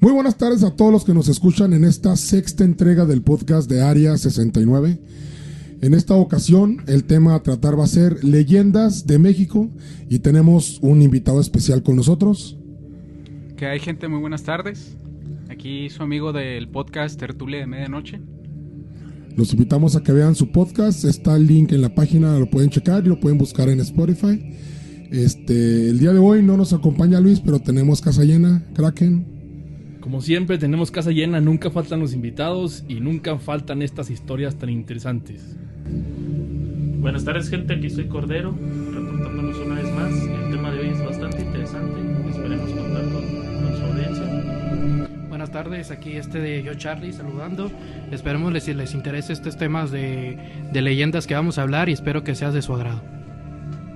Muy buenas tardes a todos los que nos escuchan en esta sexta entrega del podcast de Área 69. En esta ocasión el tema a tratar va a ser Leyendas de México y tenemos un invitado especial con nosotros. Que hay, gente, muy buenas tardes. Aquí su amigo del podcast Tertulia de Medianoche. Los invitamos a que vean su podcast, está el link en la página, lo pueden checar y lo pueden buscar en Spotify. El día de hoy no nos acompaña Luis, pero tenemos casa llena, Kraken. Como siempre tenemos casa llena, nunca faltan los invitados y nunca faltan estas historias tan interesantes. Buenas tardes, gente, aquí soy Cordero, reportándonos una vez más. El tema de hoy es bastante interesante, esperemos contar con su audiencia. Buenas tardes, aquí de yo Charlie saludando. Esperemos les interese estos temas de leyendas que vamos a hablar y espero que sea de su agrado.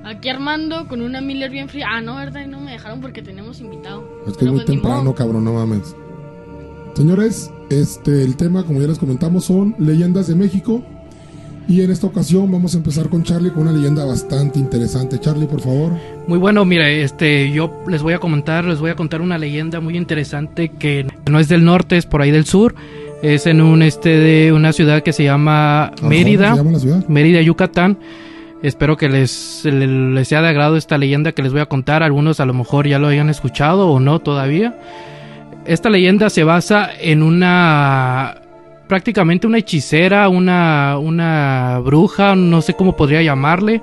Aquí Armando con una Miller bien fría. Ah, no, verdad, no me dejaron porque tenemos invitado. Es que es muy temprano, cabrón, no mames. Señores, el tema, como ya les comentamos, son Leyendas de México. Y en esta ocasión vamos a empezar con Charlie con una leyenda bastante interesante. Charlie, por favor. Muy bueno, mire, yo les voy a contar una leyenda muy interesante que no es del norte, es por ahí del sur. Es en de una ciudad que se llama Mérida. ¿Cómo se llama la ciudad? Mérida, Yucatán. Espero que les sea de agrado esta leyenda que les voy a contar. Algunos a lo mejor ya lo hayan escuchado o no todavía. Esta leyenda se basa en prácticamente una hechicera, una bruja, no sé cómo podría llamarle.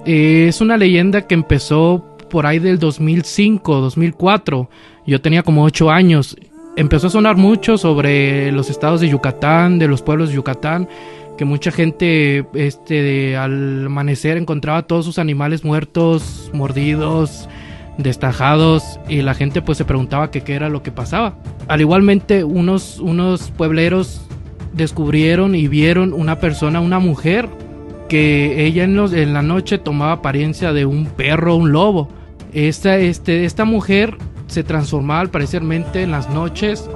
Es una leyenda que empezó por ahí del 2005, 2004. Yo tenía como 8 años. Empezó a sonar mucho sobre los estados de Yucatán, de los pueblos de Yucatán, que mucha gente al amanecer encontraba todos sus animales muertos, mordidos, destajados, y la gente pues se preguntaba qué era lo que pasaba. Al igualmente unos puebleros descubrieron y vieron una mujer que ella en la noche tomaba apariencia de un perro, un lobo. Esta mujer se transformaba al parecermente en las noches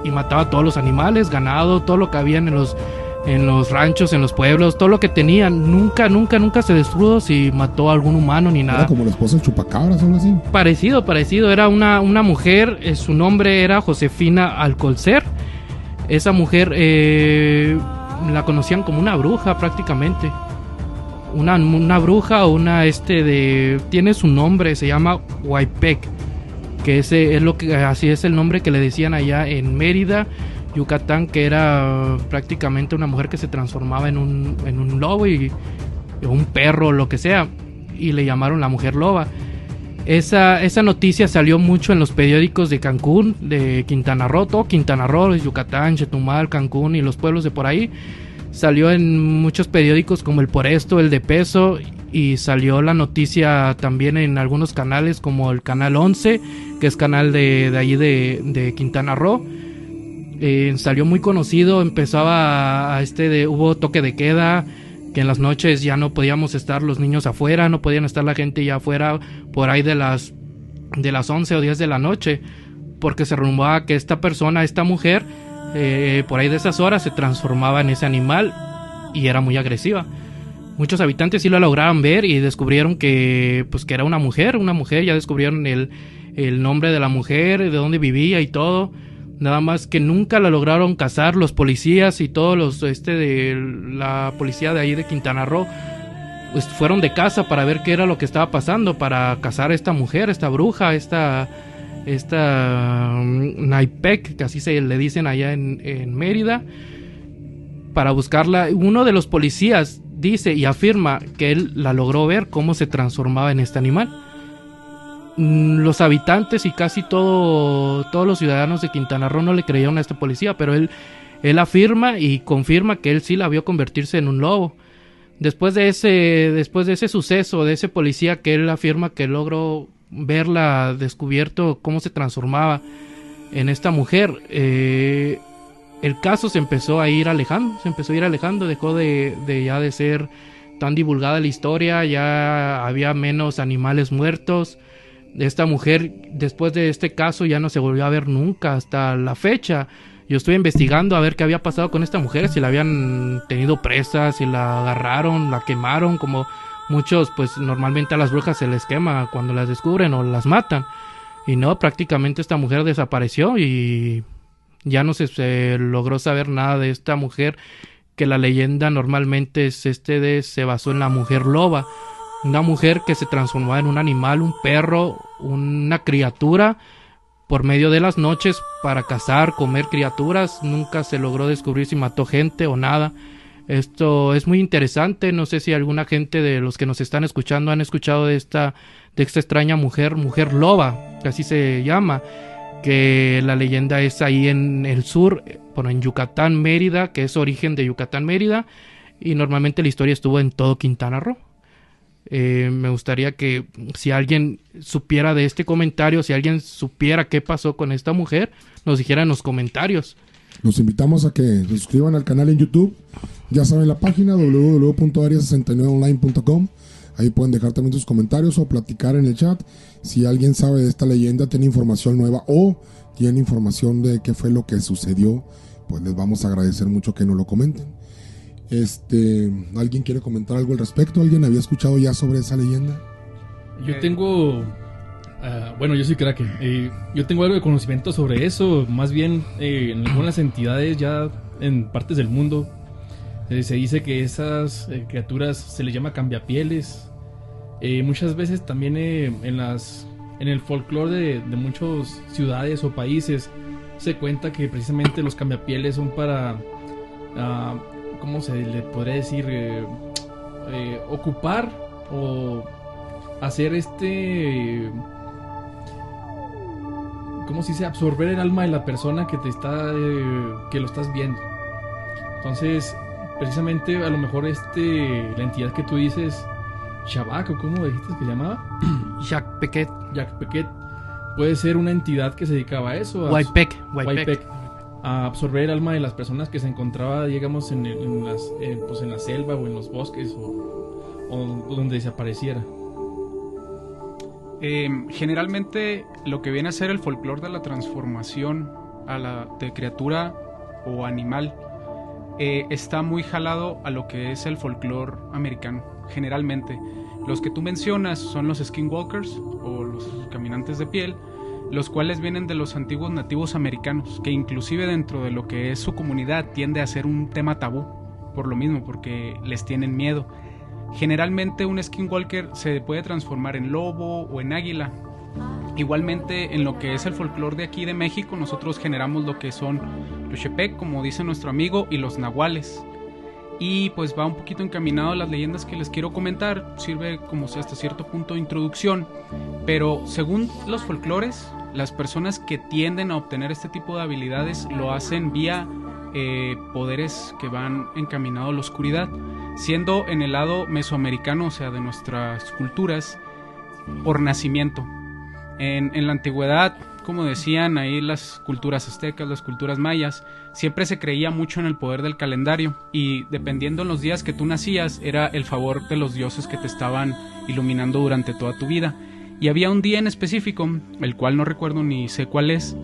y mataba a todos los animales, ganado, todo lo que habían en los ranchos, en los pueblos, todo lo que tenían. Nunca se destruyó si mató a algún humano ni nada. Era como la esposa de Chupacabras o algo así. Parecido. Era una mujer, su nombre era Josefina Alcolcer. Esa mujer la conocían como una bruja prácticamente. Una bruja o tiene su nombre, se llama Huaypec, que así es el nombre que le decían allá en Mérida, Yucatán, que era prácticamente una mujer que se transformaba en un lobo y un perro, lo que sea, y le llamaron la mujer loba. Esa noticia salió mucho en los periódicos de Cancún, de Quintana Roo, todo Quintana Roo, Yucatán, Chetumal, Cancún y los pueblos de por ahí. Salió en muchos periódicos como El Por Esto, El de Peso, y salió la noticia también en algunos canales como el Canal 11, que es canal de allí de Quintana Roo. Salió muy conocido, empezaba hubo toque de queda, que en las noches ya no podíamos estar los niños afuera, no podían estar la gente ya afuera por ahí de las 11 o 10 de la noche, porque se rumoraba que esta mujer, por ahí de esas horas se transformaba en ese animal y era muy agresiva. Muchos habitantes sí lo lograron ver y descubrieron que era una mujer, ya descubrieron el nombre de la mujer, de dónde vivía y todo. Nada más que nunca la lograron cazar los policías y todos los de la policía de ahí de Quintana Roo, pues fueron de caza para ver qué era lo que estaba pasando, para cazar a esta mujer, esta bruja, esta Naipec, que así se le dicen allá en Mérida, para buscarla. Uno de los policías dice y afirma que él la logró ver cómo se transformaba en este animal. Los habitantes y casi todos los ciudadanos de Quintana Roo no le creyeron a este policía, pero él afirma y confirma que él sí la vio convertirse en un lobo. Después de ese suceso, de ese policía que él afirma que logró verla, descubierto cómo se transformaba en esta mujer, el caso se empezó a ir alejando, dejó de ser tan divulgada la historia, ya había menos animales muertos. Esta mujer, después de este caso, ya no se volvió a ver nunca hasta la fecha. Yo estoy investigando a ver qué había pasado con esta mujer, si la habían tenido presa, si la agarraron, la quemaron, como muchos, pues normalmente a las brujas se les quema cuando las descubren o las matan. Y no, prácticamente esta mujer desapareció y ya no se logró saber nada de esta mujer, que la leyenda normalmente se basó en la mujer loba, una mujer que se transformaba en un animal, un perro, una criatura, por medio de las noches para cazar, comer criaturas. Nunca se logró descubrir si mató gente o nada. Esto es muy interesante. No sé si alguna gente de los que nos están escuchando han escuchado de esta extraña mujer loba, que así se llama, que la leyenda es ahí en el sur, bueno, en Yucatán, Mérida, que es origen de Yucatán, Mérida, y normalmente la historia estuvo en todo Quintana Roo. Me gustaría que si alguien supiera de este comentario, si alguien supiera qué pasó con esta mujer, nos dijera en los comentarios. Los invitamos a que se suscriban al canal en YouTube. Ya saben la página www.aria69online.com. Ahí pueden dejar también sus comentarios o platicar en el chat. Si alguien sabe de esta leyenda, tiene información nueva o tiene información de qué fue lo que sucedió, pues les vamos a agradecer mucho que nos lo comenten. ¿Alguien quiere comentar algo al respecto? ¿Alguien había escuchado ya sobre esa leyenda? Yo tengo... bueno, yo soy crack. Yo tengo algo de conocimiento sobre eso. Más bien, en algunas entidades ya en partes del mundo se dice que esas criaturas se les llama cambiapieles. Muchas veces también en el folclore de muchas ciudades o países se cuenta que precisamente los cambiapieles son para... ¿cómo se le podría decir? Ocupar o hacer ¿cómo se dice? Absorber el alma de la persona que te está que lo estás viendo. Entonces, precisamente a lo mejor la entidad que tú dices, Shabak, o ¿cómo dijiste que se llamaba? Jacques Pequet. Puede ser una entidad que se dedicaba a eso. Whitepec. A absorber el alma de las personas que se encontraba, digamos, en la selva o en los bosques o donde desapareciera. Generalmente lo que viene a ser el folclore de la transformación de criatura o animal está muy jalado a lo que es el folclore americano. Generalmente los que tú mencionas son los skinwalkers o los caminantes de piel, los cuales vienen de los antiguos nativos americanos, que inclusive dentro de lo que es su comunidad tiende a ser un tema tabú, por lo mismo, porque les tienen miedo. Generalmente un skinwalker se puede transformar en lobo o en águila. Igualmente en lo que es el folclore de aquí de México, nosotros generamos lo que son los xepec, como dice nuestro amigo, y los nahuales. Y pues va un poquito encaminado a las leyendas que les quiero comentar, sirve como si hasta cierto punto de introducción, pero según los folclores, las personas que tienden a obtener este tipo de habilidades lo hacen vía poderes que van encaminados a la oscuridad, siendo en el lado mesoamericano, o sea, de nuestras culturas, por nacimiento. En la antigüedad, como decían ahí las culturas aztecas, las culturas mayas, siempre se creía mucho en el poder del calendario, y dependiendo en los días que tú nacías, era el favor de los dioses que te estaban iluminando durante toda tu vida. Y había un día en específico, el cual no recuerdo ni sé cuál es,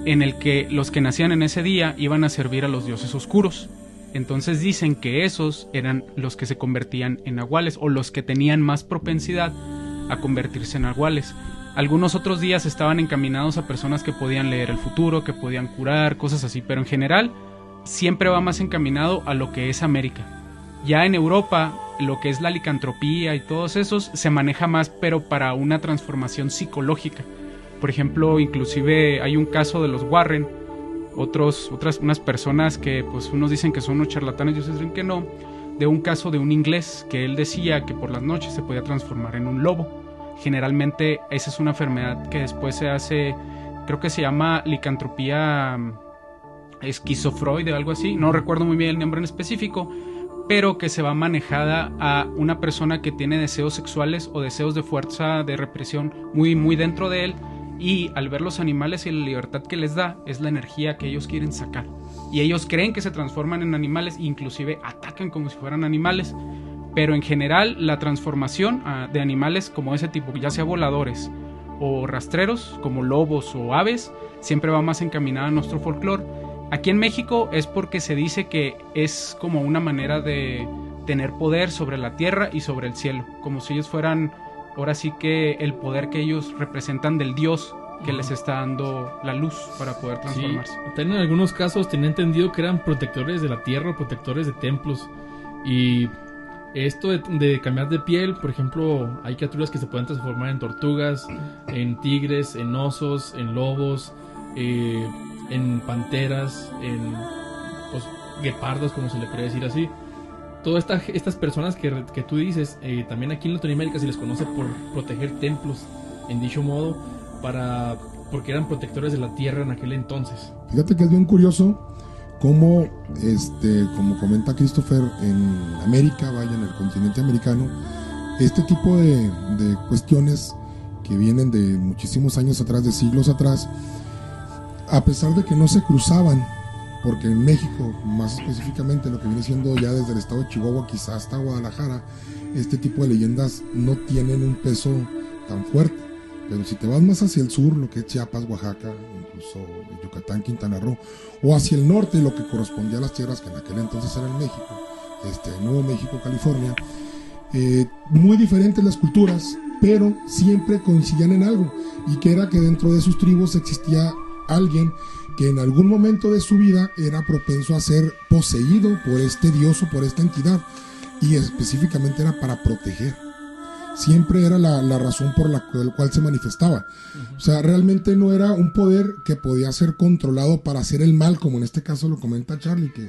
en el que los que nacían en ese día iban a servir a los dioses oscuros. Entonces dicen que esos eran los que se convertían en nahuales, o los que tenían más propensidad a convertirse en nahuales. Algunos otros días estaban encaminados a personas que podían leer el futuro, que podían curar, cosas así, pero en general siempre va más encaminado a lo que es América. Ya en Europa, lo que es la licantropía y todos esos se maneja más, pero para una transformación psicológica. Por ejemplo, inclusive hay un caso de los Warren, unas personas que pues unos dicen que son unos charlatanes y otros dicen que no, de un caso de un inglés que él decía que por las noches se podía transformar en un lobo. Generalmente esa es una enfermedad que después se hace, creo que se llama licantropía esquizofroide o algo así, no recuerdo muy bien el nombre en específico, pero que se va manejada a una persona que tiene deseos sexuales o deseos de fuerza, de represión muy, muy dentro de él, y al ver los animales y la libertad que les da, es la energía que ellos quieren sacar. Y ellos creen que se transforman en animales, inclusive atacan como si fueran animales. Pero en general la transformación de animales como ese tipo, ya sea voladores o rastreros, como lobos o aves, siempre va más encaminada a nuestro folclore. Aquí en México es porque se dice que es como una manera de tener poder sobre la tierra y sobre el cielo, como si ellos fueran, ahora sí que el poder que ellos representan del dios que les está dando la luz para poder transformarse. Sí, también en algunos casos tenía entendido que eran protectores de la tierra, protectores de templos. Y esto de cambiar de piel, por ejemplo, hay criaturas que se pueden transformar en tortugas, en tigres, en osos, en lobos, en panteras, en pues, guepardos, como se le puede decir así. Todas estas personas que tú dices, también aquí en Latinoamérica se les conoce por proteger templos, en dicho modo, porque eran protectores de la tierra en aquel entonces. Fíjate que es bien curioso cómo, como comenta Christopher, en América, vaya, en el continente americano, este tipo de cuestiones que vienen de muchísimos años atrás, de siglos atrás, a pesar de que no se cruzaban, porque en México, más específicamente lo que viene siendo ya desde el estado de Chihuahua, quizás hasta Guadalajara, este tipo de leyendas no tienen un peso tan fuerte. Pero si te vas más hacia el sur, lo que es Chiapas, Oaxaca, incluso Yucatán, Quintana Roo, o hacia el norte, lo que correspondía a las tierras que en aquel entonces eran México, Nuevo México, California, muy diferentes las culturas, pero siempre coincidían en algo, y que era que dentro de sus tribus existía alguien que en algún momento de su vida era propenso a ser poseído por este dios o por esta entidad, y específicamente era para proteger. Siempre era la razón por la cual se manifestaba. O sea, realmente no era un poder que podía ser controlado para hacer el mal, como en este caso lo comenta Charlie, que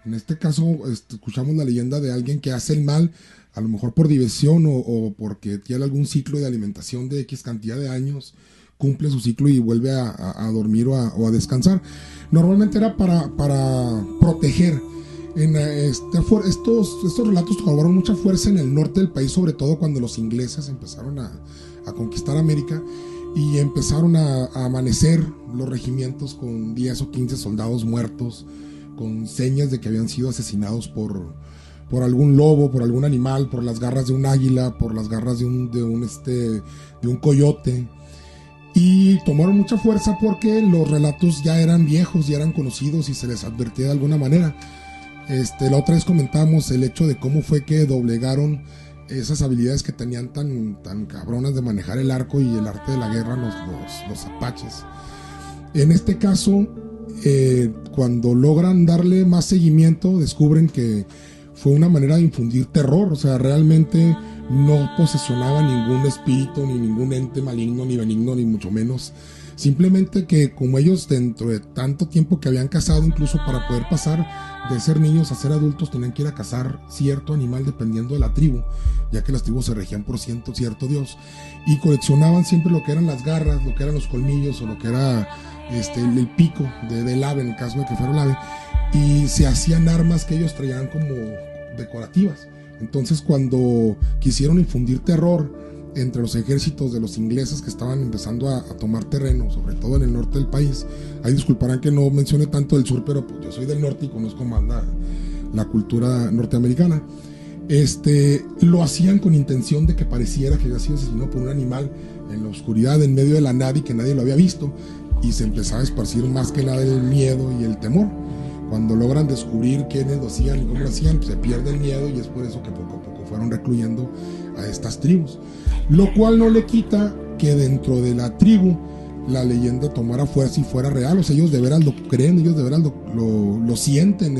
en este caso escuchamos la leyenda de alguien que hace el mal, a lo mejor por diversión o porque tiene algún ciclo de alimentación de X cantidad de años, cumple su ciclo y vuelve a dormir o a descansar. Normalmente era para proteger. Estos relatos cobraron mucha fuerza en el norte del país, sobre todo cuando los ingleses empezaron a conquistar América y empezaron a amanecer los regimientos con 10 o 15 soldados muertos, con señas de que habían sido asesinados por algún lobo, por algún animal, por las garras de un águila, por las garras de un coyote. Y tomaron mucha fuerza porque los relatos ya eran viejos, ya eran conocidos y se les advertía de alguna manera. La otra vez comentamos el hecho de cómo fue que doblegaron esas habilidades que tenían tan cabronas de manejar el arco y el arte de la guerra los apaches. En este caso, cuando logran darle más seguimiento, descubren que fue una manera de infundir terror. O sea, realmente no posesionaba ningún espíritu, ni ningún ente maligno, ni benigno, ni mucho menos. Simplemente que como ellos dentro de tanto tiempo que habían cazado, incluso para poder pasar de ser niños a ser adultos, tenían que ir a cazar cierto animal dependiendo de la tribu, ya que las tribus se regían por cierto dios, y coleccionaban siempre lo que eran las garras, lo que eran los colmillos o lo que era el pico del ave, en el caso de que fuera el ave, y se hacían armas que ellos traían como decorativas. Entonces, cuando quisieron infundir terror entre los ejércitos de los ingleses que estaban empezando a tomar terreno, sobre todo en el norte del país, ahí disculparán que no mencione tanto el sur, pero pues yo soy del norte y conozco más la cultura norteamericana. Lo hacían con intención de que pareciera que había sido asesinado por un animal en la oscuridad, en medio de la nada, y que nadie lo había visto, y se empezaba a esparcir más que nada el miedo y el temor. Cuando logran descubrir quiénes lo hacían y cómo lo hacían, pues se pierde el miedo, y es por eso que poco a poco fueron recluyendo a estas tribus. Lo cual no le quita que dentro de la tribu la leyenda tomara fuerza y fuera real. O sea, ellos de veras lo creen, ellos de veras lo sienten,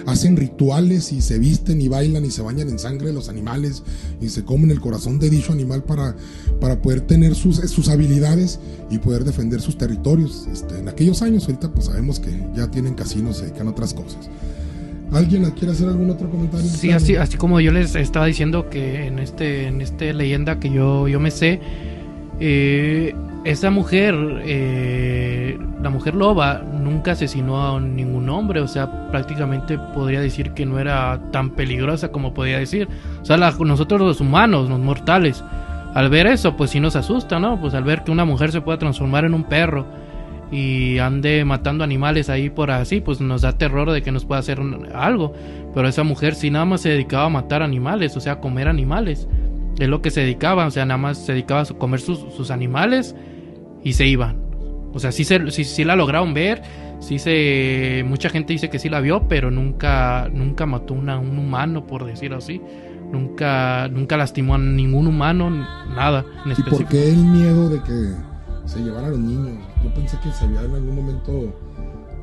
hacen rituales y se visten y bailan y se bañan en sangre de los animales y se comen el corazón de dicho animal para poder tener sus habilidades y poder defender sus territorios. En aquellos años, ahorita pues sabemos que ya tienen casinos, se dedican a otras cosas. ¿Alguien quiere hacer algún otro comentario? Sí, así como yo les estaba diciendo que en esta leyenda que yo me sé, esa mujer, la mujer loba, nunca asesinó a ningún hombre. O sea, prácticamente podría decir que no era tan peligrosa como podía decir. O sea, nosotros los humanos, los mortales, al ver eso, pues sí nos asusta, ¿no? Pues al ver que una mujer se pueda transformar en un perro y ande matando animales ahí por así, pues nos da terror de que nos pueda hacer algo. Pero esa mujer sí nada más se dedicaba a matar animales, o sea, a comer animales. Es lo que se dedicaba, o sea, nada más se dedicaba a comer sus animales y se iban. O sea, sí la lograron ver, mucha gente dice que sí la vio, pero nunca mató un humano, por decirlo así. Nunca lastimó a ningún humano, nada en ¿Y específico. por qué el miedo de que se llevara a los niños. Yo pensé que se había en algún momento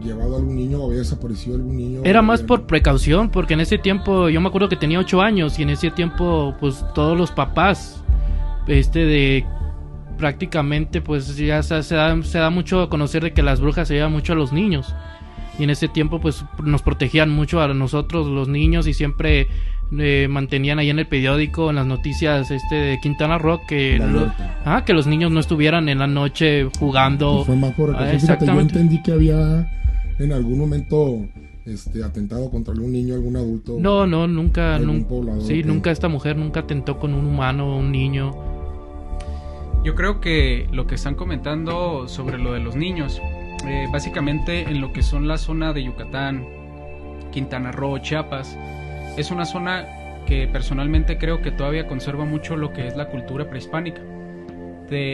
llevado a algún niño o había desaparecido algún niño. Era más por precaución, porque en ese tiempo yo me acuerdo que tenía 8 años y en ese tiempo pues todos los papás de prácticamente pues ya se da mucho a conocer de que las brujas se llevan mucho a los niños y en ese tiempo pues nos protegían mucho a nosotros los niños y siempre mantenían ahí en el periódico, en las noticias de Quintana Roo que los niños no estuvieran en la noche jugando. Pues fue más por fíjate, yo entendí que había en algún momento atentado contra algún niño, algún adulto. No, nunca, Sí, nunca esta mujer nunca atentó con un humano o un niño. Yo creo que lo que están comentando sobre lo de los niños, básicamente en lo que son la zona de Yucatán, Quintana Roo, Chiapas, es una zona que personalmente creo que todavía conserva mucho lo que es la cultura prehispánica.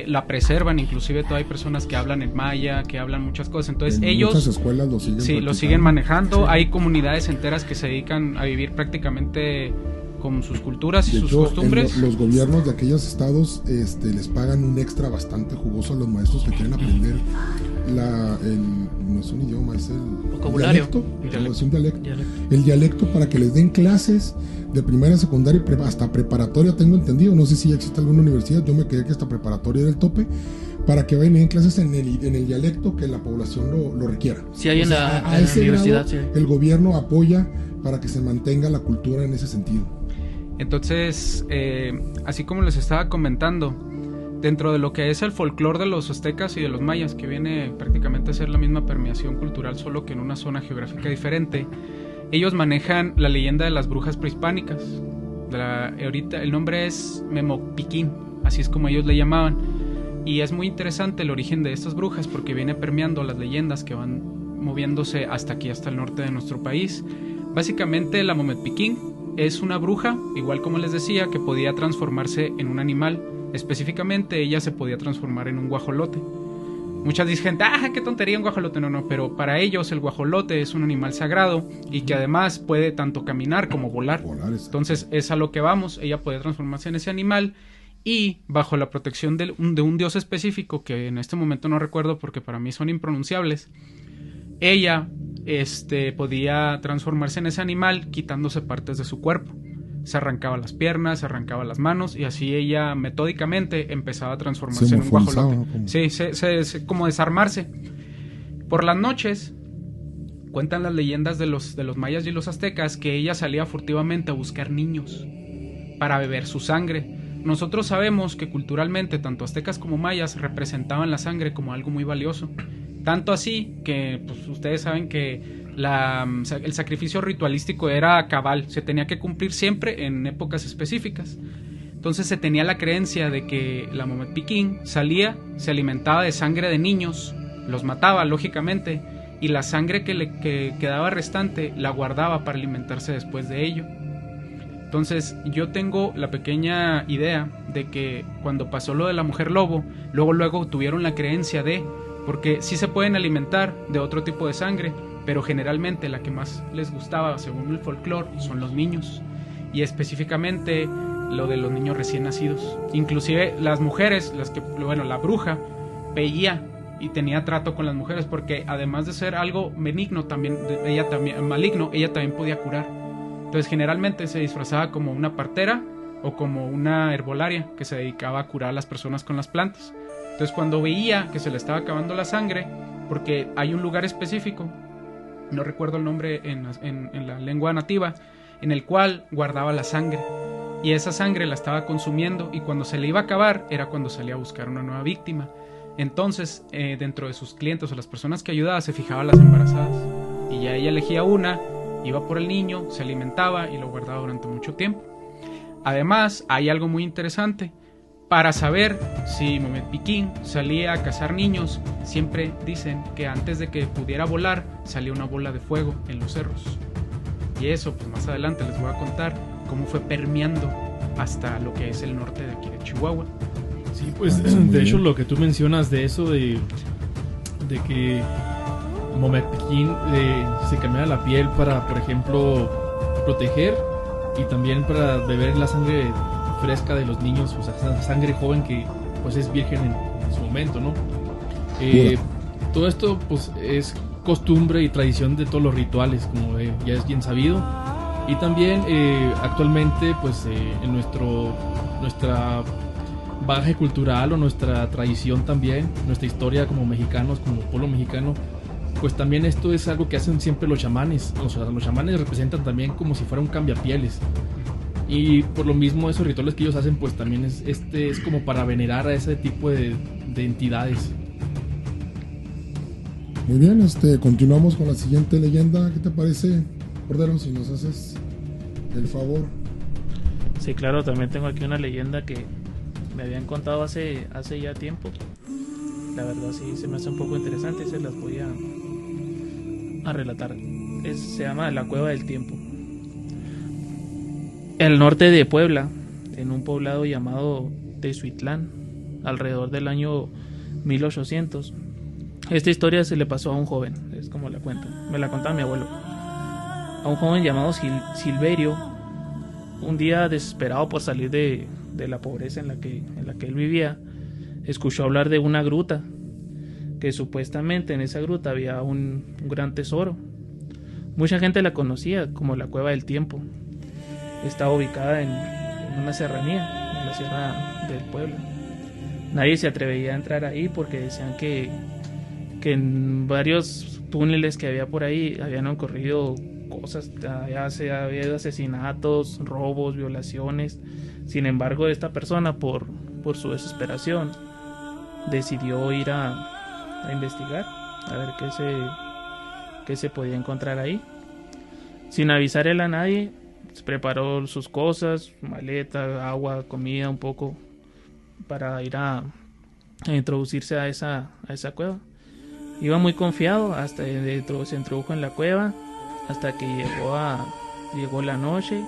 La preservan, inclusive todavía hay personas que hablan en maya, que hablan muchas cosas. Entonces ellos muchas escuelas lo siguen manejando. Sí. Hay comunidades enteras que se dedican a vivir prácticamente con sus culturas y de sus hecho, costumbres. Los gobiernos de aquellos estados les pagan un extra bastante jugoso a los maestros que quieren aprender no es un idioma, es el vocabulario. Es un dialecto. El dialecto para que les den clases de primaria, secundaria y hasta preparatoria, tengo entendido. No sé si ya existe alguna universidad, yo me quedé que hasta preparatoria era el tope, para que vayan en clases en el dialecto que la población lo requiera. Sí, hay en la grado, universidad. Sí. El gobierno apoya para que se mantenga la cultura en ese sentido. Entonces, así como les estaba comentando, dentro de lo que es el folclore de los aztecas y de los mayas, que viene prácticamente a ser la misma permeación cultural, solo que en una zona geográfica diferente, ellos manejan la leyenda de las brujas prehispánicas. Ahorita el nombre es Memocpiquín, así es como ellos le llamaban. Y es muy interesante el origen de estas brujas porque viene permeando las leyendas que van moviéndose hasta aquí, hasta el norte de nuestro país. Básicamente la Memocpiquín es una bruja, igual como les decía, que podía transformarse en un animal. Específicamente ella se podía transformar en un guajolote. Muchas dicen, qué tontería un guajolote. No, pero para ellos el guajolote es un animal sagrado y que además puede tanto caminar como volar. Entonces es a lo que vamos, ella puede transformarse en ese animal y bajo la protección de un dios específico que en este momento no recuerdo porque para mí son impronunciables. Ella podía transformarse en ese animal quitándose partes de su cuerpo. Se arrancaba las piernas, se arrancaba las manos y así ella metódicamente empezaba a transformarse en un guajolote. Sí, como desarmarse. Por las noches cuentan las leyendas de los mayas y los aztecas que ella salía furtivamente a buscar niños para beber su sangre. Nosotros sabemos que culturalmente tanto aztecas como mayas representaban la sangre como algo muy valioso. Tanto así que pues, ustedes saben que el sacrificio ritualístico era cabal, se tenía que cumplir siempre en épocas específicas. Entonces se tenía la creencia de que la Memocpiquín salía, se alimentaba de sangre de niños, los mataba lógicamente, y la sangre que quedaba restante la guardaba para alimentarse después de ello. Entonces yo tengo la pequeña idea de que cuando pasó lo de la mujer lobo, luego tuvieron la creencia porque sí se pueden alimentar de otro tipo de sangre, pero generalmente la que más les gustaba, según el folclore, son los niños. Y específicamente lo de los niños recién nacidos. Inclusive las mujeres, la bruja, veía y tenía trato con las mujeres, porque además de ser algo maligno, ella también podía curar. Entonces generalmente se disfrazaba como una partera o como una herbolaria que se dedicaba a curar a las personas con las plantas. Entonces cuando veía que se le estaba acabando la sangre, porque hay un lugar específico, no recuerdo el nombre en la lengua nativa, en el cual guardaba la sangre, y esa sangre la estaba consumiendo, y cuando se le iba a acabar era cuando salía a buscar una nueva víctima. Entonces dentro de sus clientes o las personas que ayudaba se fijaba las embarazadas, y ya ella elegía una, iba por el niño, se alimentaba y lo guardaba durante mucho tiempo. Además hay algo muy interesante. Para saber si Memocpiquín salía a cazar niños, siempre dicen que antes de que pudiera volar, salía una bola de fuego en los cerros. Y eso, pues más adelante les voy a contar cómo fue permeando hasta lo que es el norte de aquí de Chihuahua. Sí, pues de hecho lo que tú mencionas de eso de que Memocpiquín se cambiaba la piel para, por ejemplo, proteger y también para beber la sangre fresca de los niños, o sea, sangre joven que pues es virgen en su momento, ¿no? Todo esto pues es costumbre y tradición de todos los rituales, como ya es bien sabido. Y también actualmente pues en nuestra bagaje cultural o nuestra tradición también, nuestra historia como mexicanos, como pueblo mexicano, pues también esto es algo que hacen siempre los chamanes. O sea, los chamanes representan también como si fuera un cambiapieles. Y por lo mismo esos rituales que ellos hacen pues también es como para venerar a ese tipo de entidades. Muy bien, continuamos con la siguiente leyenda. ¿Qué te parece, Cordero, si nos haces el favor? Sí, claro, también tengo aquí una leyenda que me habían contado hace ya tiempo. La verdad sí se me hace un poco interesante y se las voy a relatar. Se llama La Cueva del Tiempo. El norte de Puebla, en un poblado llamado Tezuitlán, alrededor del año 1800. Esta historia se le pasó a un joven, es como la cuentan, me la contaba mi abuelo. A un joven llamado Silverio, un día desesperado por salir de la pobreza en la que él vivía, escuchó hablar de una gruta, que supuestamente en esa gruta había un gran tesoro. Mucha gente la conocía como la Cueva del Tiempo. Estaba ubicada en una serranía, en la sierra del pueblo. Nadie se atrevía a entrar ahí porque decían que en varios túneles que había por ahí habían ocurrido cosas, había habido asesinatos, robos, violaciones. Sin embargo, esta persona por su desesperación decidió ir a investigar, a ver qué se podía encontrar ahí. Sin avisarle a nadie, preparó sus cosas, maleta, agua, comida, un poco para ir a introducirse a esa cueva. Iba muy confiado, hasta se introdujo en la cueva, hasta que llegó la noche.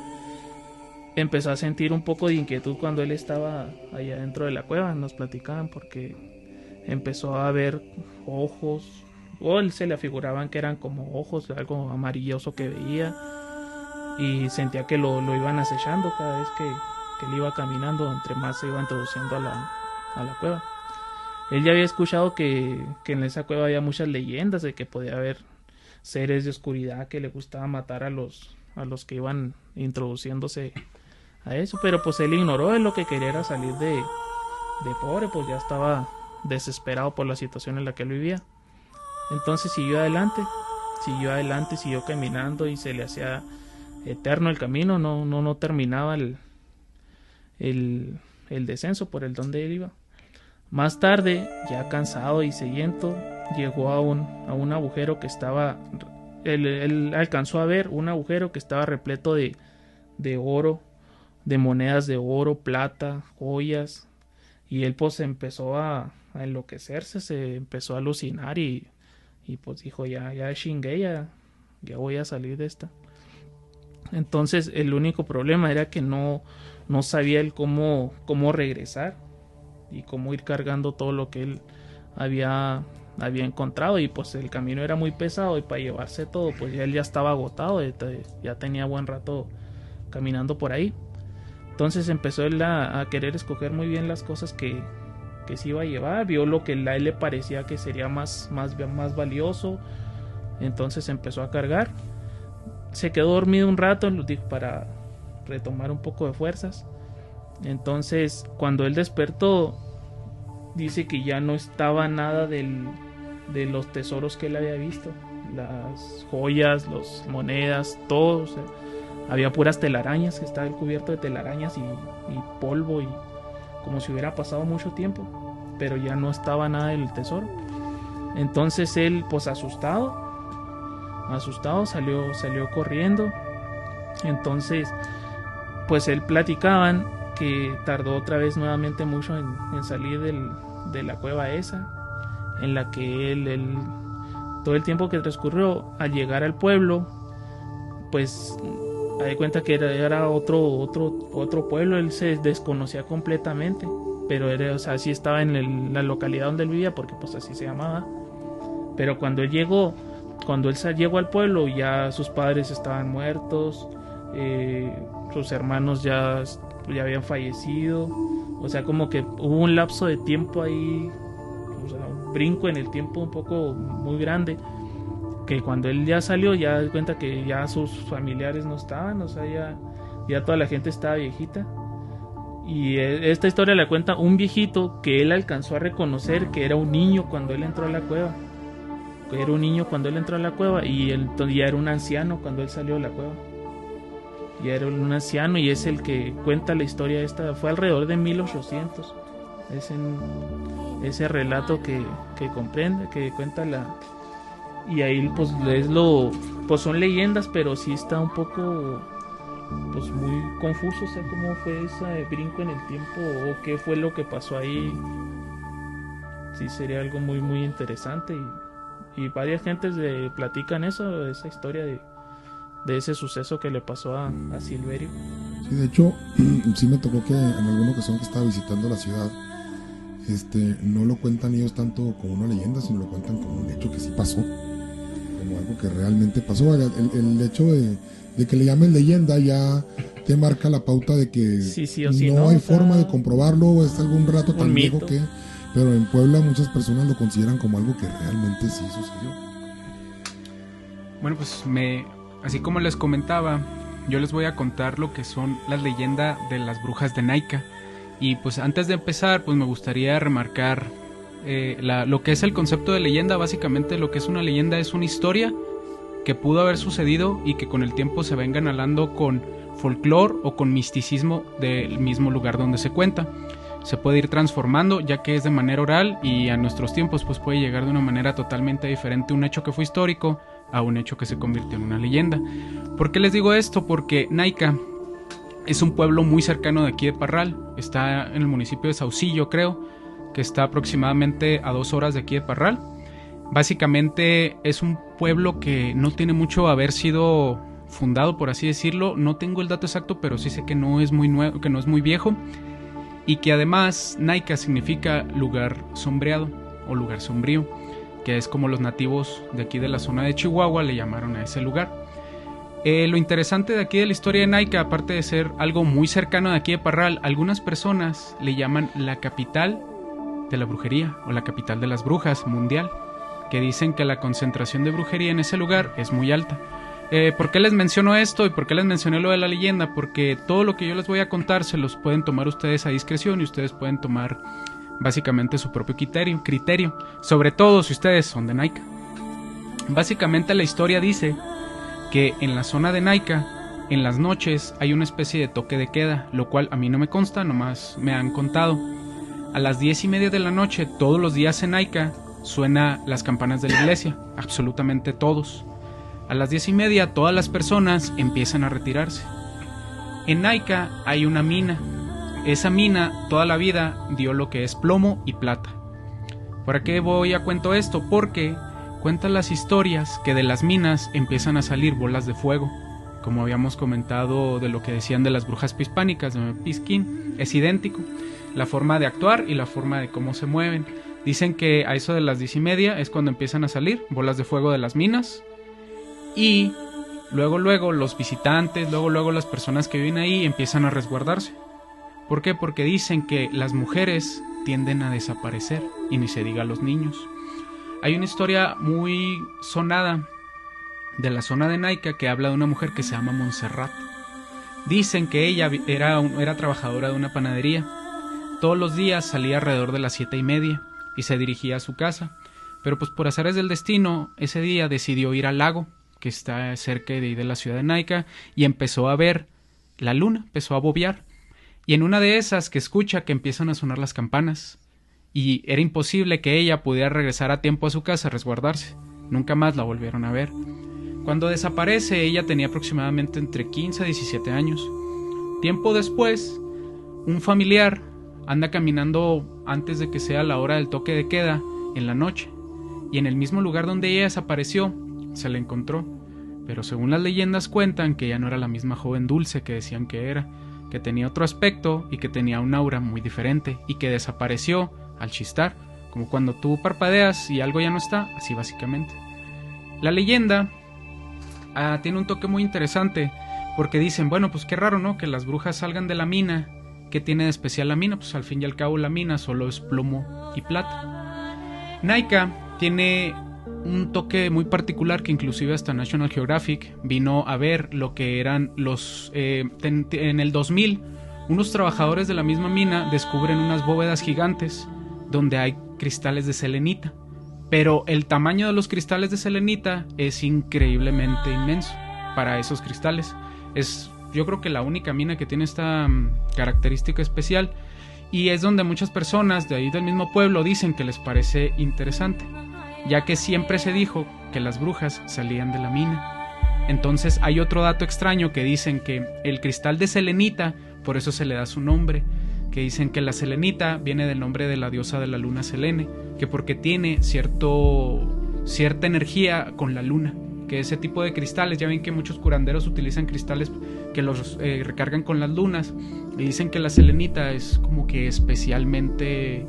Empezó a sentir un poco de inquietud cuando él estaba allá dentro de la cueva, nos platicaban, porque empezó a ver ojos, o él se le afiguraban que eran como ojos, algo amarilloso que veía, y sentía que lo iban acechando cada vez que él iba caminando, entre más se iba introduciendo a la cueva. Él ya había escuchado que en esa cueva había muchas leyendas de que podía haber seres de oscuridad que le gustaba matar a los que iban introduciéndose a eso, pero pues él ignoró. Él lo que quería era salir de pobre, pues ya estaba desesperado por la situación en la que él vivía. Entonces siguió adelante, siguió caminando y se le hacía eterno el camino, no terminaba el descenso por el donde él iba. Más tarde, ya cansado y sediento, llegó a un agujero que estaba... Él alcanzó a ver un agujero que estaba repleto de oro, de monedas de oro, plata, joyas. Y él pues empezó a enloquecerse, se empezó a alucinar y pues dijo, ya chingué, ya voy a salir de esta. Entonces el único problema era que no sabía él cómo regresar y cómo ir cargando todo lo que él había encontrado, y pues el camino era muy pesado y para llevarse todo pues él ya estaba agotado, ya tenía buen rato caminando por ahí. Entonces empezó él a querer escoger muy bien las cosas que se iba a llevar, vio lo que a él le parecía que sería más valioso, entonces empezó a cargar. Se quedó dormido un rato para retomar un poco de fuerzas. Entonces cuando él despertó, dice que ya no estaba nada de los tesoros que él había visto, las joyas, las monedas, todo. O sea, había puras telarañas, que estaba el cubierto de telarañas y polvo, y como si hubiera pasado mucho tiempo, pero ya no estaba nada del tesoro. Entonces él, pues asustado salió corriendo. Entonces pues él platicaban que tardó otra vez nuevamente mucho en salir de la cueva esa, en la que él todo el tiempo que transcurrió al llegar al pueblo, pues hay cuenta que era otro pueblo. Él se desconocía completamente, pero sí estaba en la localidad donde él vivía, porque pues así se llamaba. Pero cuando él llegó al pueblo, ya sus padres estaban muertos, sus hermanos ya habían fallecido. O sea, como que hubo un lapso de tiempo ahí, o sea, brinco en el tiempo un poco muy grande, que cuando él ya salió ya da cuenta que ya sus familiares no estaban, o sea, ya toda la gente estaba viejita. Y esta historia la cuenta un viejito que él alcanzó a reconocer que era un niño cuando él entró a la cueva. Y él ya era un anciano cuando él salió de la cueva. Ya era un anciano y es el que cuenta la historia esta. Fue alrededor de 1800. Es en ese relato que comprende, que cuenta la... Y ahí pues pues son leyendas, pero sí está un poco pues muy confuso, o sea, cómo fue ese brinco en el tiempo o qué fue lo que pasó ahí. Sí, sería algo muy muy interesante y varias gentes platican esa historia de ese suceso que le pasó a Silverio. Sí, de hecho, sí me tocó que en alguna ocasión que estaba visitando la ciudad, no lo cuentan ellos tanto como una leyenda, sino lo cuentan como un hecho que sí pasó, como algo que realmente pasó. El hecho de que le llamen leyenda ya te marca la pauta de que sí o sí, no hay forma de comprobarlo, es algún rato tan viejo que... Pero en Puebla muchas personas lo consideran como algo que realmente sí sucedió. Bueno, pues así como les comentaba, yo les voy a contar lo que son las leyendas de las brujas de Naica. Y pues antes de empezar, pues me gustaría remarcar lo que es el concepto de leyenda. Básicamente lo que es una leyenda es una historia que pudo haber sucedido y que con el tiempo se va enganalando con folclore o con misticismo del mismo lugar donde se cuenta. Se puede ir transformando ya que es de manera oral y a nuestros tiempos pues puede llegar de una manera totalmente diferente un hecho que fue histórico a un hecho que se convirtió en una leyenda. ¿Por qué les digo esto? Porque Naica es un pueblo muy cercano de aquí de Parral, está en el municipio de Saucillo, creo, que está aproximadamente a 2 horas de aquí de Parral. Básicamente es un pueblo que no tiene mucho haber sido fundado, por así decirlo. No tengo el dato exacto, pero sí sé que no es muy nuevo, que no es muy viejo. Y que además Naica significa lugar sombreado o lugar sombrío, que es como los nativos de aquí de la zona de Chihuahua le llamaron a ese lugar. Lo interesante de aquí de la historia de Naica, aparte de ser algo muy cercano de aquí de Parral, algunas personas le llaman la capital de la brujería o la capital de las brujas mundial, que dicen que la concentración de brujería en ese lugar es muy alta. ¿Por qué les menciono esto y por qué les mencioné lo de la leyenda? Porque todo lo que yo les voy a contar se los pueden tomar ustedes a discreción y ustedes pueden tomar básicamente su propio criterio, sobre todo si ustedes son de Naica. Básicamente la historia dice que en la zona de Naica, en las noches hay una especie de toque de queda, lo cual a mí no me consta, nomás me han contado. A las 10:30 de la noche, todos los días en Naica, suena las campanas de la iglesia, absolutamente todos. A las 10:30 todas las personas empiezan a retirarse. En Naica hay una mina. Esa mina toda la vida dio lo que es plomo y plata. ¿Por qué voy a cuento esto? Porque cuentan las historias que de las minas empiezan a salir bolas de fuego. Como habíamos comentado de lo que decían de las brujas prehispánicas de Pisquín, es idéntico. La forma de actuar y la forma de cómo se mueven. Dicen que a eso de las 10:30 es cuando empiezan a salir bolas de fuego de las minas. Y luego los visitantes, luego las personas que viven ahí empiezan a resguardarse. ¿Por qué? Porque dicen que las mujeres tienden a desaparecer, y ni se diga los niños. Hay una historia muy sonada de la zona de Naica que habla de una mujer que se llama Montserrat. Dicen que ella era trabajadora de una panadería. Todos los días salía alrededor de las 7:30 y se dirigía a su casa. Pero pues por azares del destino, ese día decidió ir al lago que está cerca de la ciudad de Naica, y empezó a ver la luna, empezó a bobear, y en una de esas que escucha que empiezan a sonar las campanas, y era imposible que ella pudiera regresar a tiempo a su casa a resguardarse. Nunca más la volvieron a ver. Cuando desaparece, ella tenía aproximadamente entre 15 y 17 años. Tiempo después, un familiar anda caminando antes de que sea la hora del toque de queda en la noche, y en el mismo lugar donde ella desapareció se la encontró, pero según las leyendas cuentan que ella no era la misma joven dulce que decían que era, que tenía otro aspecto y que tenía un aura muy diferente, y que desapareció al chistar, como cuando tú parpadeas y algo ya no está, así básicamente. La leyenda tiene un toque muy interesante, porque dicen, bueno, pues qué raro, ¿no? Que las brujas salgan de la mina. ¿Qué tiene de especial la mina? Pues al fin y al cabo la mina solo es plomo y plata. Naika tiene un toque muy particular que inclusive hasta National Geographic vino a ver lo que eran los... en el 2000, unos trabajadores de la misma mina descubren unas bóvedas gigantes donde hay cristales de selenita. Pero el tamaño de los cristales de selenita es increíblemente inmenso para esos cristales. Es, yo creo que la única mina que tiene esta característica especial, y es donde muchas personas de ahí del mismo pueblo dicen que les parece interesante, ya que siempre se dijo que las brujas salían de la mina. Entonces hay otro dato extraño que dicen que el cristal de selenita, por eso se le da su nombre, que dicen que la selenita viene del nombre de la diosa de la luna Selene, que porque tiene cierta energía con la luna, que ese tipo de cristales, ya ven que muchos curanderos utilizan cristales que los recargan con las lunas, y dicen que la selenita es como que especialmente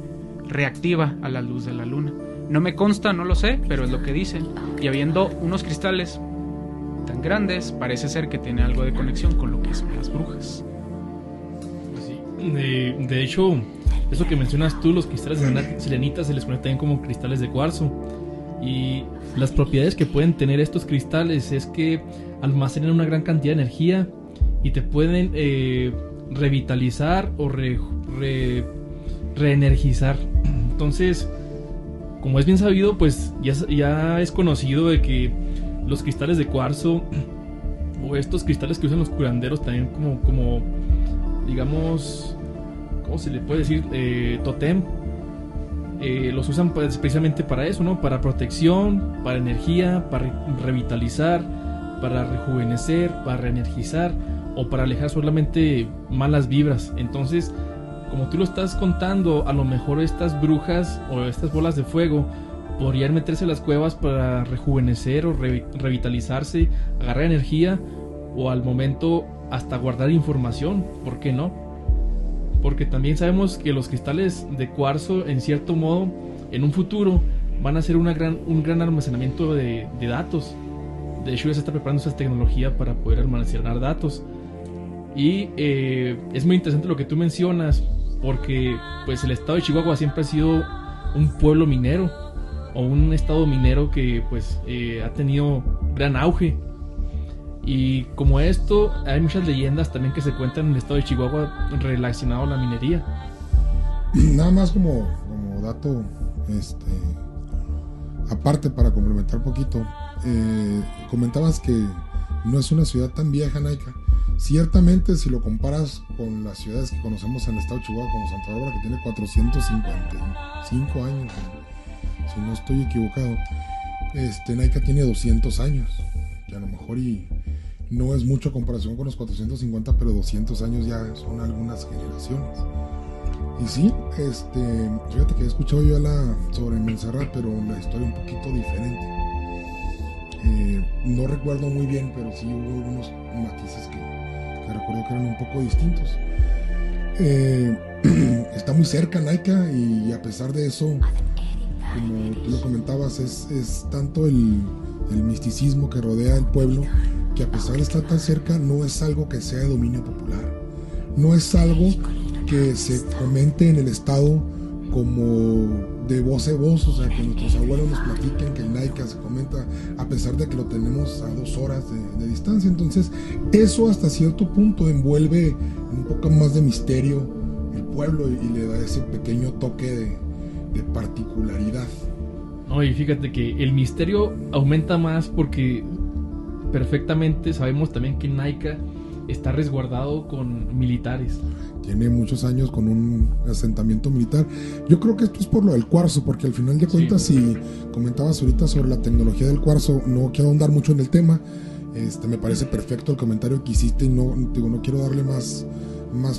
reactiva a la luz de la luna. No me consta, no lo sé, pero es lo que dicen. Y habiendo unos cristales tan grandes, parece ser que tiene algo de conexión con lo que son las brujas. Sí. De hecho, eso que mencionas tú, los cristales de selenita se les conoce también como cristales de cuarzo. Y las propiedades que pueden tener estos cristales es que almacenan una gran cantidad de energía y te pueden revitalizar o reenergizar. Entonces, como es bien sabido, pues ya es conocido de que los cristales de cuarzo o estos cristales que usan los curanderos también como digamos, ¿cómo se le puede decir? Totem. Los usan pues, precisamente para eso, ¿no? Para protección, para energía, para revitalizar, para rejuvenecer, para reenergizar o para alejar solamente malas vibras. Entonces, como tú lo estás contando, a lo mejor estas brujas o estas bolas de fuego podrían meterse a las cuevas para rejuvenecer o revitalizarse, agarrar energía o al momento hasta guardar información. ¿Por qué no? Porque también sabemos que los cristales de cuarzo, en cierto modo, en un futuro van a ser un gran almacenamiento de datos. De hecho, ya se está preparando esa tecnología para poder almacenar datos. Y es muy interesante lo que tú mencionas, porque pues el estado de Chihuahua siempre ha sido un pueblo minero, o un estado minero que pues ha tenido gran auge. Y como esto, hay muchas leyendas también que se cuentan en el estado de Chihuahua relacionado a la minería. Nada más como dato aparte para complementar un poquito, comentabas que no es una ciudad tan vieja, Naika. Ciertamente, si lo comparas con las ciudades que conocemos en el estado de Chihuahua, como Santa Bárbara, que tiene 455 años, si no estoy equivocado, Naika tiene 200 años, que a lo mejor y no es mucho comparación con los 450, pero 200 años ya son algunas generaciones. Y sí, fíjate que he escuchado yo sobre Montserrat, pero la historia un poquito diferente. No recuerdo muy bien, pero sí hubo algunos matices que recuerdo que eran un poco distintos. Está muy cerca Naika, y a pesar de eso, como tú lo comentabas, es tanto el misticismo que rodea el pueblo, que a pesar de estar tan cerca, no es algo que sea de dominio popular, no es algo que se comente en el estado como de voz en voz, o sea, que nuestros abuelos nos platiquen que en Naika se comenta, a pesar de que lo tenemos a 2 horas de distancia. Entonces eso hasta cierto punto envuelve un poco más de misterio el pueblo y le da ese pequeño toque de particularidad. No, y fíjate que el misterio aumenta más porque perfectamente sabemos también que Naika está resguardado con militares. Tiene muchos años con un asentamiento militar. Yo creo que esto es por lo del cuarzo, porque al final de cuentas, si comentabas ahorita sobre la tecnología del cuarzo, no quiero ahondar mucho en el tema. Me parece perfecto el comentario que hiciste y no quiero darle más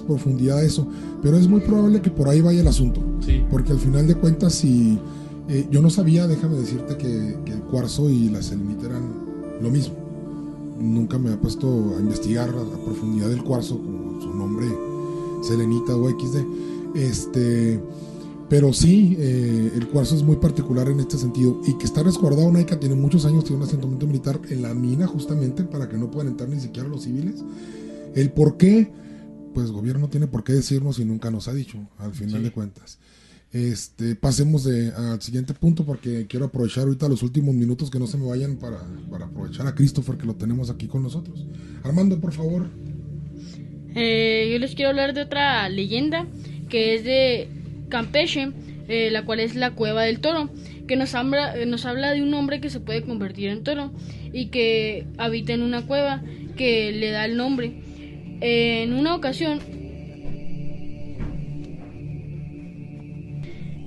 profundidad a eso, pero es muy probable que por ahí vaya el asunto. Sí. Porque al final de cuentas, si yo no sabía, déjame decirte que el cuarzo y la selenita eran lo mismo. Nunca me he puesto a investigar a profundidad el cuarzo con su nombre, selenita o XD. Pero sí, el cuarzo es muy particular en este sentido, y que está resguardado. Naika tiene muchos años, tiene un asentamiento militar en la mina, justamente para que no puedan entrar ni siquiera los civiles. El por qué, pues el gobierno no tiene por qué decirnos y nunca nos ha dicho, al final de cuentas. Pasemos al siguiente punto porque quiero aprovechar ahorita los últimos minutos que no se me vayan para aprovechar a Christopher, que lo tenemos aquí con nosotros. Armando, por favor. Yo les quiero hablar de otra leyenda que es de Campeche, la cual es la Cueva del Toro, que nos habla de un hombre que se puede convertir en toro y que habita en una cueva que le da el nombre. En una ocasión,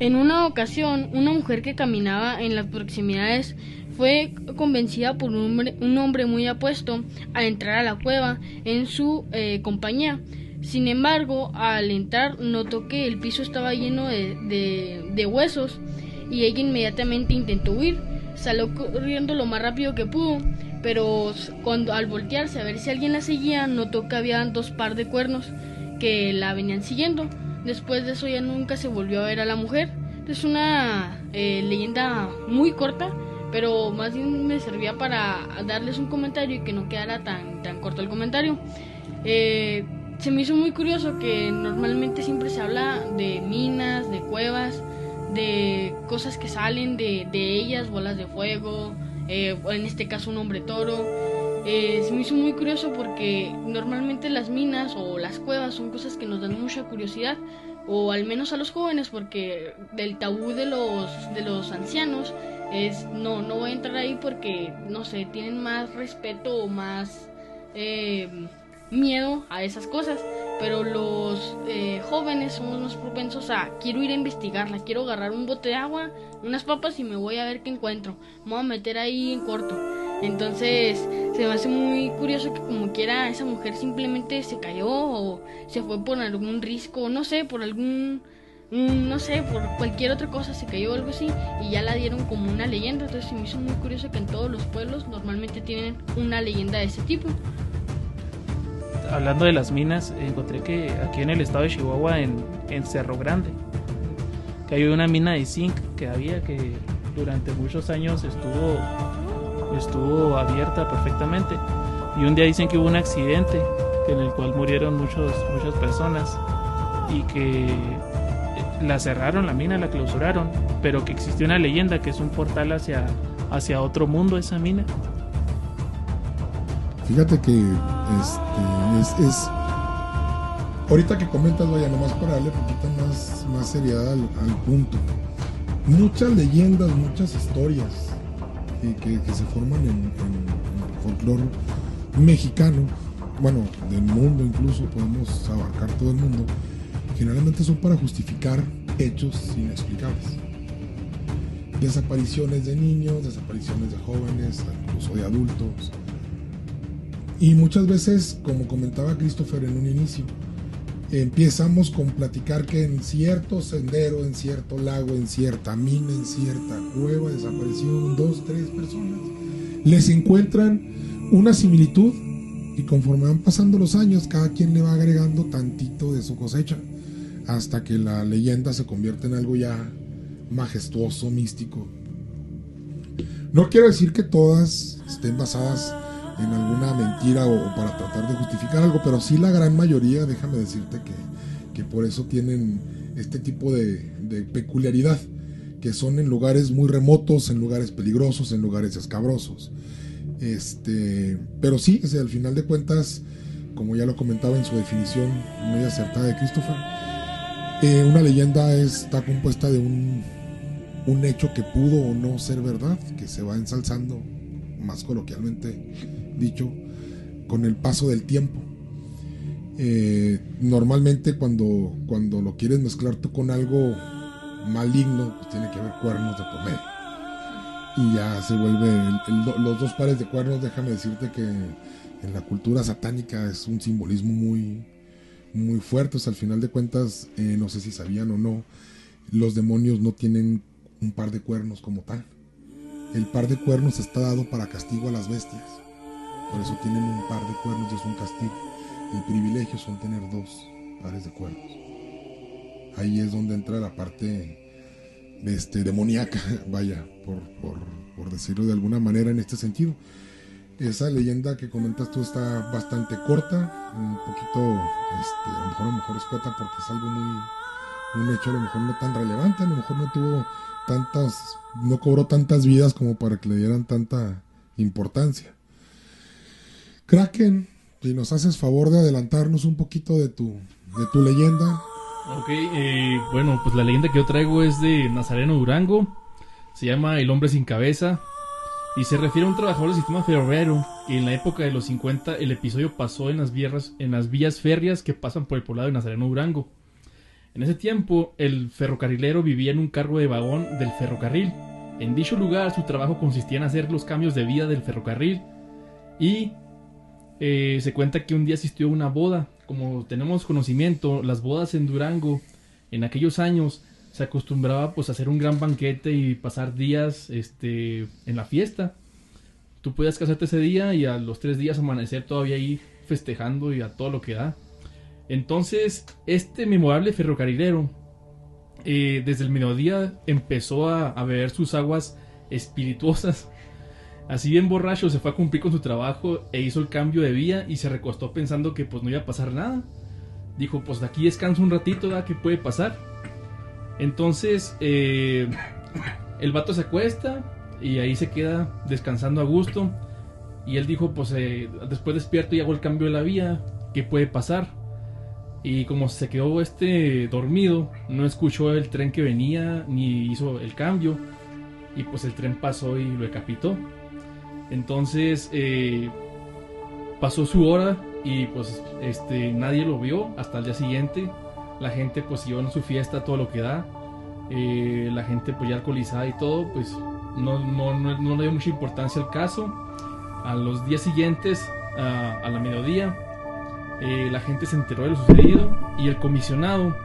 una mujer que caminaba en las proximidades fue convencida por un hombre muy apuesto a entrar a la cueva en su compañía. Sin embargo, al entrar notó que el piso estaba lleno de huesos y ella inmediatamente intentó huir. Salió corriendo lo más rápido que pudo, pero al voltearse a ver si alguien la seguía, notó que había 2 par de cuernos que la venían siguiendo. Después de eso ya nunca se volvió a ver a la mujer. Es una leyenda muy corta, pero más bien me servía para darles un comentario y que no quedara tan corto el comentario. Se me hizo muy curioso que normalmente siempre se habla de minas, de cuevas, de cosas que salen de ellas, bolas de fuego, o en este caso un hombre toro. Se me hizo muy curioso porque normalmente las minas o las cuevas son cosas que nos dan mucha curiosidad, o al menos a los jóvenes, porque del tabú de los ancianos es no voy a entrar ahí porque no sé, tienen más respeto o más miedo a esas cosas. Pero los jóvenes somos más propensos a quiero ir a investigarla, quiero agarrar un bote de agua, unas papas y me voy a ver qué encuentro, me voy a meter ahí en corto. Entonces se me hace muy curioso que como quiera esa mujer simplemente se cayó o se fue por algún risco, no sé, por cualquier otra cosa se cayó o algo así y ya la dieron como una leyenda. Entonces se me hizo muy curioso que en todos los pueblos normalmente tienen una leyenda de ese tipo. Hablando de las minas, encontré que aquí en el estado de Chihuahua, en Cerro Grande, que hay una mina de zinc que durante muchos años estuvo abierta perfectamente, y un día dicen que hubo un accidente en el cual murieron muchas personas y que la cerraron, la mina la clausuraron, pero que existe una leyenda que es un portal hacia otro mundo esa mina. Fíjate que es ahorita que comentas, vaya, nomás para darle poquita más seriedad al punto. Muchas leyendas, muchas historias que se forman en el folclore mexicano, bueno, del mundo incluso, podemos abarcar todo el mundo, generalmente son para justificar hechos inexplicables. Desapariciones de niños, desapariciones de jóvenes, incluso de adultos. Y muchas veces, como comentaba Christopher en un inicio, empezamos con platicar que en cierto sendero, en cierto lago, en cierta mina, en cierta cueva desaparecieron 2, 3 personas. Les encuentran una similitud y conforme van pasando los años, cada quien le va agregando tantito de su cosecha hasta que la leyenda se convierte en algo ya majestuoso, místico. No quiero decir que todas estén basadas en alguna mentira o para tratar de justificar algo, pero sí la gran mayoría, déjame decirte que por eso tienen este tipo de peculiaridad, que son en lugares muy remotos, en lugares peligrosos, en lugares escabrosos. Pero sí, al final de cuentas, como ya lo comentaba en su definición muy acertada de Christopher, una leyenda está compuesta de un hecho que pudo o no ser verdad, que se va ensalzando, más coloquialmente dicho, con el paso del tiempo. Normalmente cuando lo quieres mezclar tú con algo maligno, pues tiene que haber cuernos de por medio y ya se vuelve los 2 pares de cuernos. Déjame decirte que en la cultura satánica es un simbolismo muy, muy fuerte. O sea, al final de cuentas, no sé si sabían o no, los demonios no tienen un par de cuernos como tal. El par de cuernos está dado para castigo a las bestias. Por eso tienen un par de cuernos y es un castigo. El privilegio son tener 2 pares de cuernos. Ahí es donde entra la parte demoníaca, vaya, por decirlo de alguna manera en este sentido. Esa leyenda que comentas tú está bastante corta, un poquito, a lo mejor escueta porque es algo muy, un hecho a lo mejor no tan relevante, a lo mejor no cobró tantas vidas como para que le dieran tanta importancia. Kraken, si nos haces favor de adelantarnos un poquito de tu leyenda. Ok, bueno, pues la leyenda que yo traigo es de Nazareno Durango. Se llama El Hombre Sin Cabeza y se refiere a un trabajador del sistema ferroviario que en la época de los 50 el episodio pasó en las vías férreas que pasan por el poblado de Nazareno Durango. En ese tiempo el ferrocarrilero vivía en un cargo de vagón del ferrocarril. En dicho lugar su trabajo consistía en hacer los cambios de vía del ferrocarril y se cuenta que un día asistió a una boda. Como tenemos conocimiento, las bodas en Durango en aquellos años se acostumbraba pues a hacer un gran banquete y pasar días en la fiesta. Tú podías casarte ese día y a los 3 días amanecer todavía ahí festejando y a todo lo que da. Entonces este memorable ferrocarrilero desde el mediodía empezó a beber sus aguas espirituosas. Así bien borracho se fue a cumplir con su trabajo e hizo el cambio de vía y se recostó pensando que pues no iba a pasar nada. Dijo, pues de aquí descanso un ratito, ¿verdad? ¿Qué puede pasar? Entonces el vato se acuesta y ahí se queda descansando a gusto. Y él dijo, pues después despierto y hago el cambio de la vía, ¿qué puede pasar? Y como se quedó dormido, no escuchó el tren que venía ni hizo el cambio. Y pues el tren pasó y lo decapitó. Entonces pasó su hora y pues nadie lo vio hasta el día siguiente. La gente pues siguió en su fiesta todo lo que da. La gente pues ya alcoholizada y todo, pues no le dio mucha importancia al caso. A los días siguientes, a la mediodía, la gente se enteró de lo sucedido y el comisionado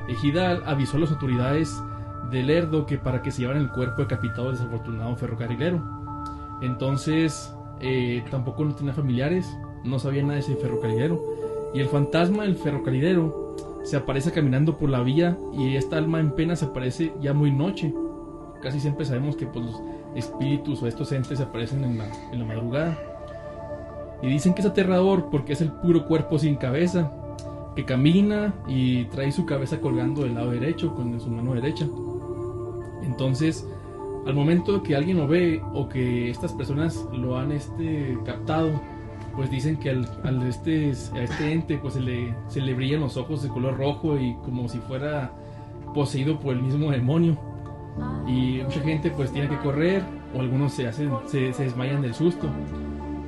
ejidal avisó a las autoridades de Lerdo que para que se llevaran el cuerpo decapitado del desafortunado ferrocarrilero. Entonces tampoco no tenía familiares, no sabía nada de ese ferrocarrilero y el fantasma del ferrocarrilero se aparece caminando por la vía y esta alma en pena se aparece ya muy noche. Casi siempre sabemos que pues, los espíritus o estos entes se aparecen en la madrugada y dicen que es aterrador porque es el puro cuerpo sin cabeza que camina y trae su cabeza colgando del lado derecho con su mano derecha. Entonces al momento que alguien lo ve o que estas personas lo han captado, pues dicen que a este ente pues se le brillan los ojos de color rojo y como si fuera poseído por el mismo demonio. Y mucha gente pues tiene que correr o algunos se desmayan del susto.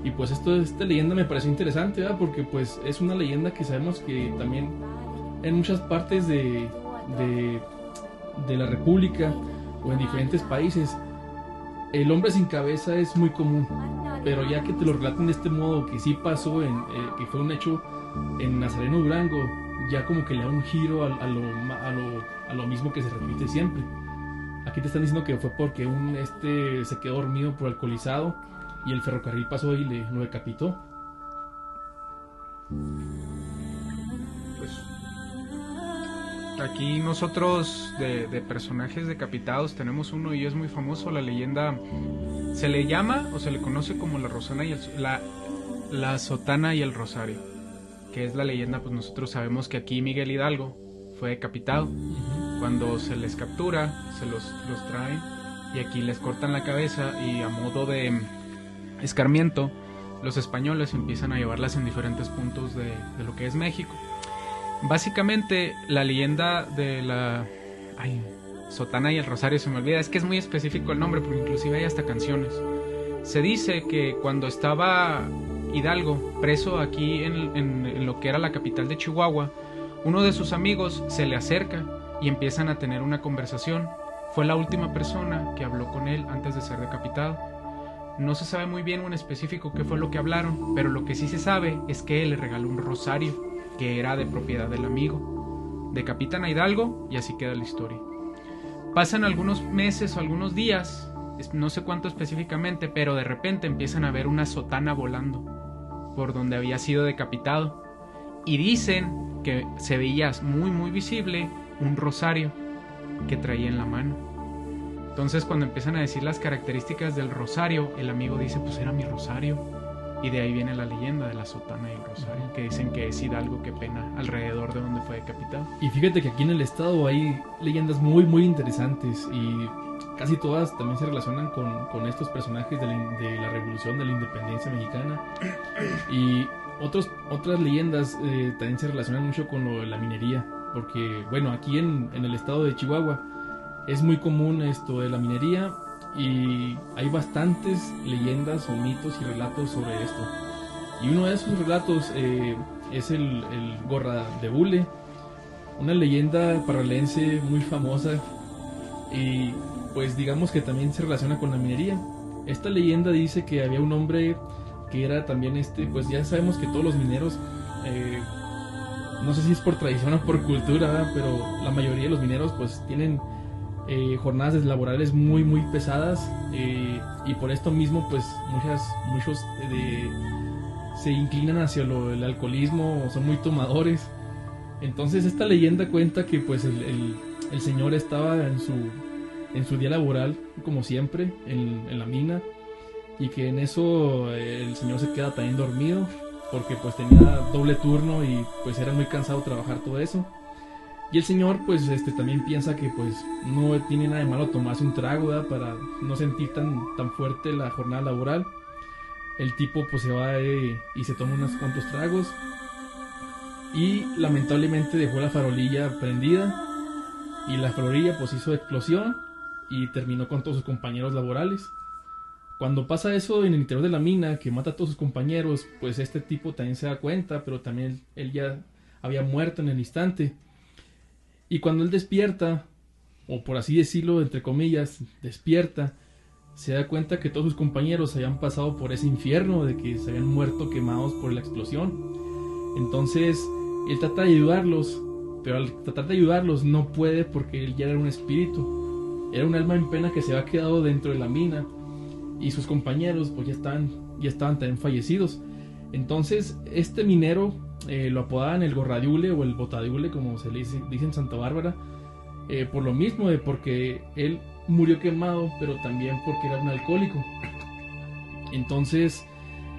Y pues esta leyenda me pareció interesante, ¿verdad? Porque pues es una leyenda que sabemos que también en muchas partes de la República o en diferentes países el hombre sin cabeza es muy común, pero ya que te lo relaten de este modo que sí pasó que fue un hecho en Nazareno Durango, ya como que le da un giro a lo mismo que se repite siempre. Aquí te están diciendo que fue porque se quedó dormido por alcoholizado y el ferrocarril pasó y lo decapitó. Aquí nosotros de personajes decapitados tenemos uno y es muy famoso. La leyenda se le llama o se le conoce como la sotana y el rosario, que es la leyenda. Pues nosotros sabemos que aquí Miguel Hidalgo fue decapitado. Cuando se les captura se los traen y aquí les cortan la cabeza y a modo de escarmiento los españoles empiezan a llevarlas en diferentes puntos de lo que es México. Básicamente la leyenda de la sotana y el rosario, se me olvida, es que es muy específico el nombre porque inclusive hay hasta canciones. Se dice que cuando estaba Hidalgo preso aquí en lo que era la capital de Chihuahua, uno de sus amigos se le acerca y empiezan a tener una conversación. Fue la última persona que habló con él antes de ser decapitado. No se sabe muy bien en específico qué fue lo que hablaron, pero lo que sí se sabe es que él le regaló un rosario que era de propiedad del amigo. Decapitan a Hidalgo y así queda la historia. Pasan algunos meses o algunos días, no sé cuánto específicamente, pero de repente empiezan a ver una sotana volando por donde había sido decapitado y dicen que se veía muy muy visible un rosario que traía en la mano. Entonces cuando empiezan a decir las características del rosario, el amigo dice, pues era mi rosario. y de ahí viene la leyenda de la sotana y el rosario, que dicen que es Hidalgo que pena alrededor de donde fue decapitado. Y fíjate que aquí en el estado hay leyendas muy muy interesantes y casi todas también se relacionan con estos personajes de la revolución, de la independencia mexicana. Y otras leyendas también se relacionan mucho con lo de la minería, porque bueno, aquí en el estado de Chihuahua es muy común esto de la minería y hay bastantes leyendas o mitos y relatos sobre esto. Y uno de esos relatos es el Gorra de Hule, una leyenda parralense muy famosa y pues digamos que también se relaciona con la minería. Esta leyenda dice que había un hombre que era también pues ya sabemos que todos los mineros, no sé si es por tradición o por cultura, ¿verdad? Pero la mayoría de los mineros pues tienen jornadas laborales muy muy pesadas, y por esto mismo pues muchos se inclinan hacia el alcoholismo o son muy tomadores. Entonces esta leyenda cuenta que pues el señor estaba en su día laboral como siempre en la mina, y que en eso el señor se queda también dormido porque pues tenía doble turno y pues era muy cansado trabajar todo eso. Y el señor pues también piensa que pues no tiene nada de malo tomarse un trago, ¿verdad? Para no sentir tan fuerte la jornada laboral. El tipo pues se va y se toma unos cuantos tragos y lamentablemente dejó la farolilla prendida, y la farolilla pues hizo explosión y terminó con todos sus compañeros laborales. Cuando pasa eso en el interior de la mina, que mata a todos sus compañeros, pues este tipo también se da cuenta, pero también él ya había muerto en el instante. Y cuando él despierta, o por así decirlo, entre comillas, despierta, se da cuenta que todos sus compañeros habían pasado por ese infierno, de que se habían muerto quemados por la explosión. Entonces, él trata de ayudarlos, pero al tratar de ayudarlos no puede porque él ya era un espíritu. Era un alma en pena que se había quedado dentro de la mina, y sus compañeros pues ya estaban también fallecidos. Entonces, este minero lo apodaban el Gorra de Hule o el Bota de Hule, como se le dice en Santa Bárbara, por lo mismo, porque él murió quemado, pero también porque era un alcohólico. Entonces,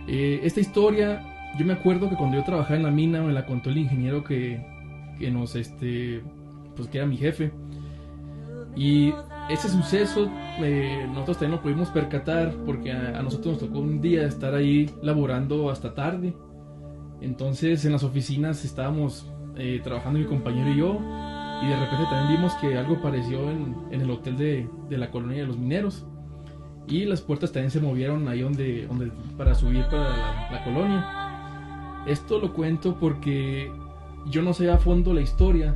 esta historia, yo me acuerdo que cuando yo trabajaba en la mina, me la contó el ingeniero que nos, pues que era mi jefe. Y ese suceso, nosotros también lo pudimos percatar, porque a nosotros nos tocó un día estar ahí laborando hasta tarde. Entonces en las oficinas estábamos trabajando mi compañero y yo, y de repente también vimos que algo apareció en el hotel de la colonia de los mineros, y las puertas también se movieron ahí donde para subir para la colonia. Esto lo cuento porque yo no sé a fondo la historia,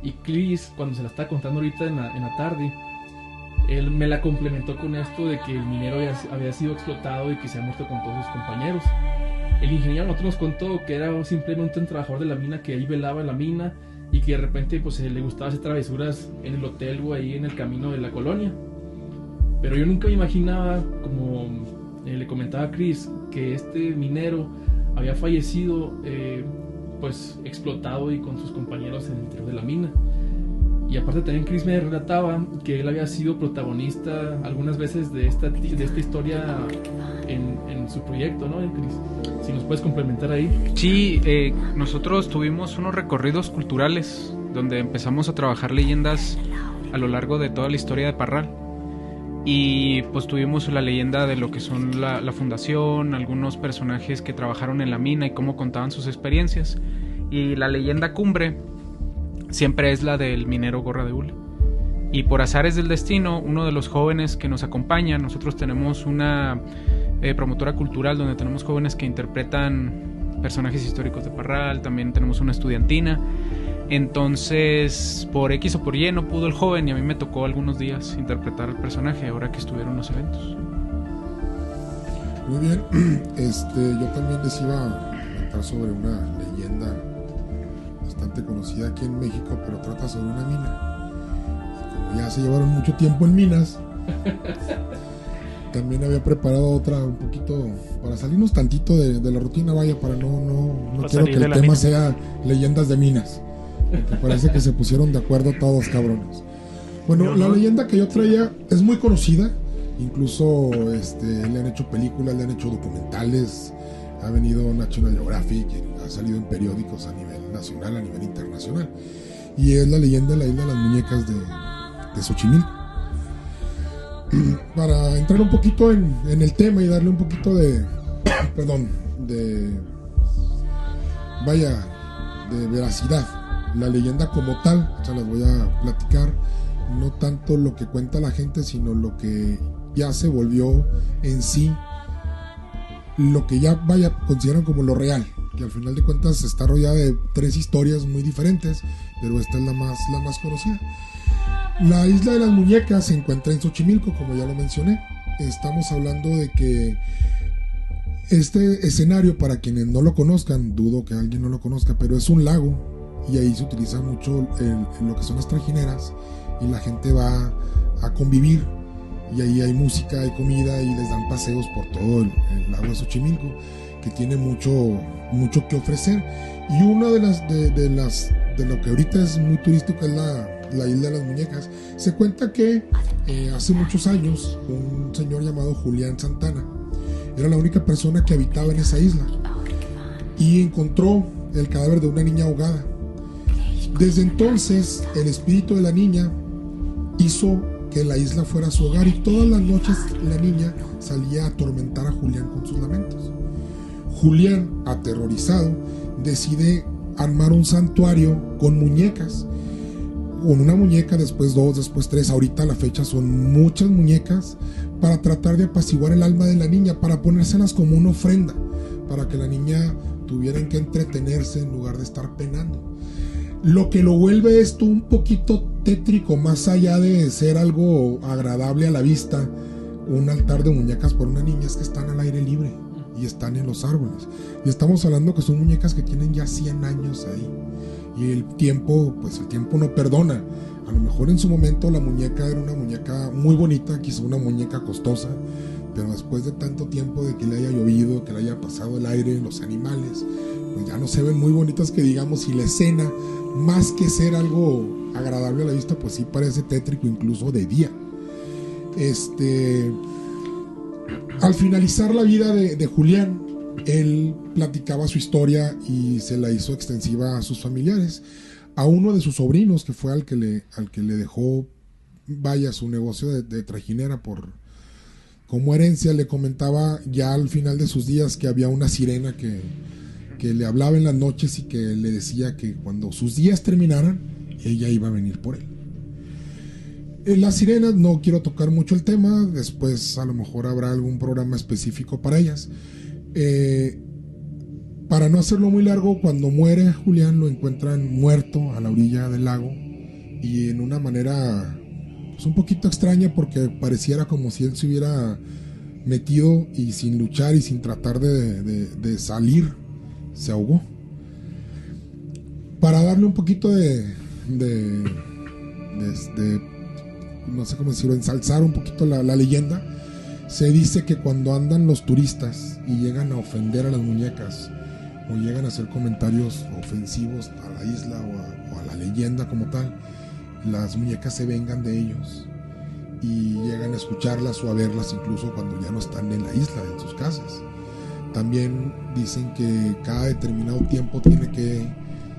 y Chris, cuando se la estaba contando ahorita en la tarde, él me la complementó con esto de que el minero había sido explotado y que se ha muerto con todos sus compañeros. El ingeniero a nosotros nos contó que era simplemente un trabajador de la mina que ahí velaba la mina, y que de repente pues le gustaba hacer travesuras en el hotel o ahí en el camino de la colonia. Pero yo nunca me imaginaba, como le comentaba a Chris, que este minero había fallecido pues explotado y con sus compañeros en el interior de la mina. Y aparte también Chris me relataba que él había sido protagonista algunas veces de esta historia en su proyecto, ¿no, Chris? Si nos puedes complementar ahí. Sí, nosotros tuvimos unos recorridos culturales donde empezamos a trabajar leyendas a lo largo de toda la historia de Parral. Y pues tuvimos la leyenda de lo que son la fundación, algunos personajes que trabajaron en la mina y cómo contaban sus experiencias. Y la leyenda cumbre siempre es la del minero Gorra de Hule. Y por azares del destino, uno de los jóvenes que nos acompaña, nosotros tenemos una promotora cultural donde tenemos jóvenes que interpretan personajes históricos de Parral, también tenemos una estudiantina. Entonces, por X o por Y no pudo el joven, y a mí me tocó algunos días interpretar al personaje ahora que estuvieron los eventos. Muy bien, yo también les iba a comentar sobre una leyenda bastante conocida aquí en México, pero trata sobre una mina. Y como ya se llevaron mucho tiempo en minas, también había preparado otra un poquito para salirnos tantito de la rutina, vaya, para no quiero que el tema mina sea leyendas de minas. Me parece que se pusieron de acuerdo todos, cabrones. Bueno, la leyenda que yo traía es muy conocida. Incluso le han hecho películas, le han hecho documentales, ha venido National Geographic, ha salido en periódicos a nivel nacional, a nivel internacional. Y es la leyenda de la isla de las muñecas de Xochimilco. Para entrar un poquito en el tema y darle un poquito de veracidad, la leyenda como tal, se las voy a platicar, no tanto lo que cuenta la gente, sino lo que ya se volvió en sí, lo que ya consideran como lo real, que al final de cuentas está rodeada de 3 historias muy diferentes, pero esta es la más conocida. La isla de las muñecas se encuentra en Xochimilco, como ya lo mencioné. Estamos hablando de que este escenario, para quienes no lo conozcan, dudo que alguien no lo conozca, pero es un lago y ahí se utiliza mucho lo que son las trajineras y la gente va a convivir y ahí hay música, hay comida y les dan paseos por todo el lago de Xochimilco, que tiene mucho que ofrecer. Y una de lo que ahorita es muy turístico es la isla de las muñecas. Se cuenta que hace muchos años un señor llamado Julián Santana era la única persona que habitaba en esa isla y encontró el cadáver de una niña ahogada. Desde entonces el espíritu de la niña hizo que la isla fuera su hogar y todas las noches la niña salía a atormentar a Julián con sus lamentos. Julián, aterrorizado, decide armar un santuario con muñecas, con una muñeca, después 2, después 3, ahorita a la fecha son muchas muñecas, para tratar de apaciguar el alma de la niña, para ponérselas como una ofrenda, para que la niña tuviera que entretenerse en lugar de estar penando. Lo que lo vuelve esto un poquito tétrico, más allá de ser algo agradable a la vista, un altar de muñecas por una niña, es que están al aire libre y están en los árboles. Y estamos hablando que son muñecas que tienen ya 100 años ahí. Y el tiempo no perdona. A lo mejor en su momento la muñeca era una muñeca muy bonita, quizá una muñeca costosa, pero después de tanto tiempo de que le haya llovido, que le haya pasado el aire, los animales, pues ya no se ven muy bonitas que digamos, y la escena, más que ser algo agradable a la vista, pues sí parece tétrico incluso de día. Al finalizar la vida de Julián, él platicaba su historia y se la hizo extensiva a sus familiares. A uno de sus sobrinos, que fue al que le dejó su negocio de trajinera como herencia, le comentaba ya al final de sus días que había una sirena que le hablaba en las noches y que le decía que cuando sus días terminaran, ella iba a venir por él. Las sirenas, no quiero tocar mucho el tema, después a lo mejor habrá algún programa específico para ellas. Para no hacerlo muy largo, cuando muere Julián lo encuentran muerto a la orilla del lago y en una manera pues un poquito extraña, porque pareciera como si él se hubiera metido y sin luchar y sin tratar de salir se ahogó. Para darle un poquito de no sé cómo decirlo, ensalzar un poquito la leyenda, se dice que cuando andan los turistas y llegan a ofender a las muñecas o llegan a hacer comentarios ofensivos a la isla o a la leyenda como tal, las muñecas se vengan de ellos y llegan a escucharlas o a verlas incluso cuando ya no están en la isla, en sus casas. También dicen que cada determinado tiempo tiene que